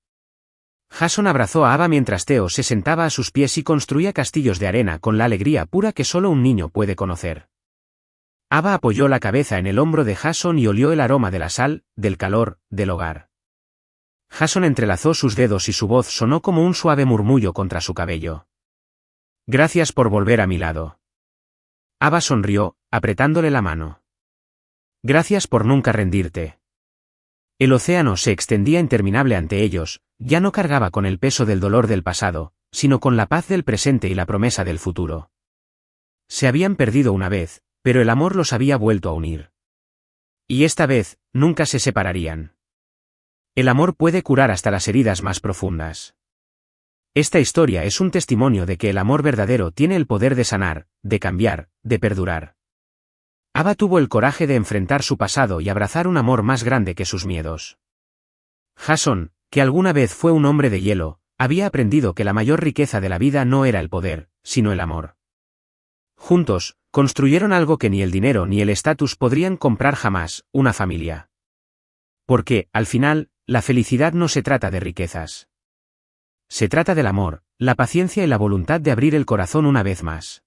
Jason abrazó a Ava mientras Theo se sentaba a sus pies y construía castillos de arena con la alegría pura que solo un niño puede conocer. Ava apoyó la cabeza en el hombro de Jason y olió el aroma de la sal, del calor, del hogar. Jason entrelazó sus dedos y su voz sonó como un suave murmullo contra su cabello. Gracias por volver a mi lado. Ava sonrió, apretándole la mano. Gracias por nunca rendirte. El océano se extendía interminable ante ellos, ya no cargaba con el peso del dolor del pasado, sino con la paz del presente y la promesa del futuro. Se habían perdido una vez, pero el amor los había vuelto a unir. Y esta vez, nunca se separarían. El amor puede curar hasta las heridas más profundas. Esta historia es un testimonio de que el amor verdadero tiene el poder de sanar, de cambiar, de perdurar. Ava tuvo el coraje de enfrentar su pasado y abrazar un amor más grande que sus miedos. Jason, que alguna vez fue un hombre de hielo, había aprendido que la mayor riqueza de la vida no era el poder, sino el amor. Juntos, construyeron algo que ni el dinero ni el estatus podrían comprar jamás, una familia. Porque, al final, la felicidad no se trata de riquezas. Se trata del amor, la paciencia y la voluntad de abrir el corazón una vez más.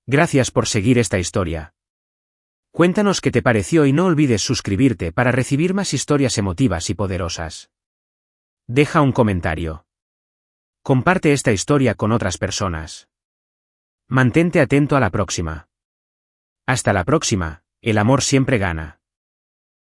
Gracias por seguir esta historia. Cuéntanos qué te pareció y no olvides suscribirte para recibir más historias emotivas y poderosas. Deja un comentario. Comparte esta historia con otras personas. Mantente atento a la próxima. Hasta la próxima, el amor siempre gana.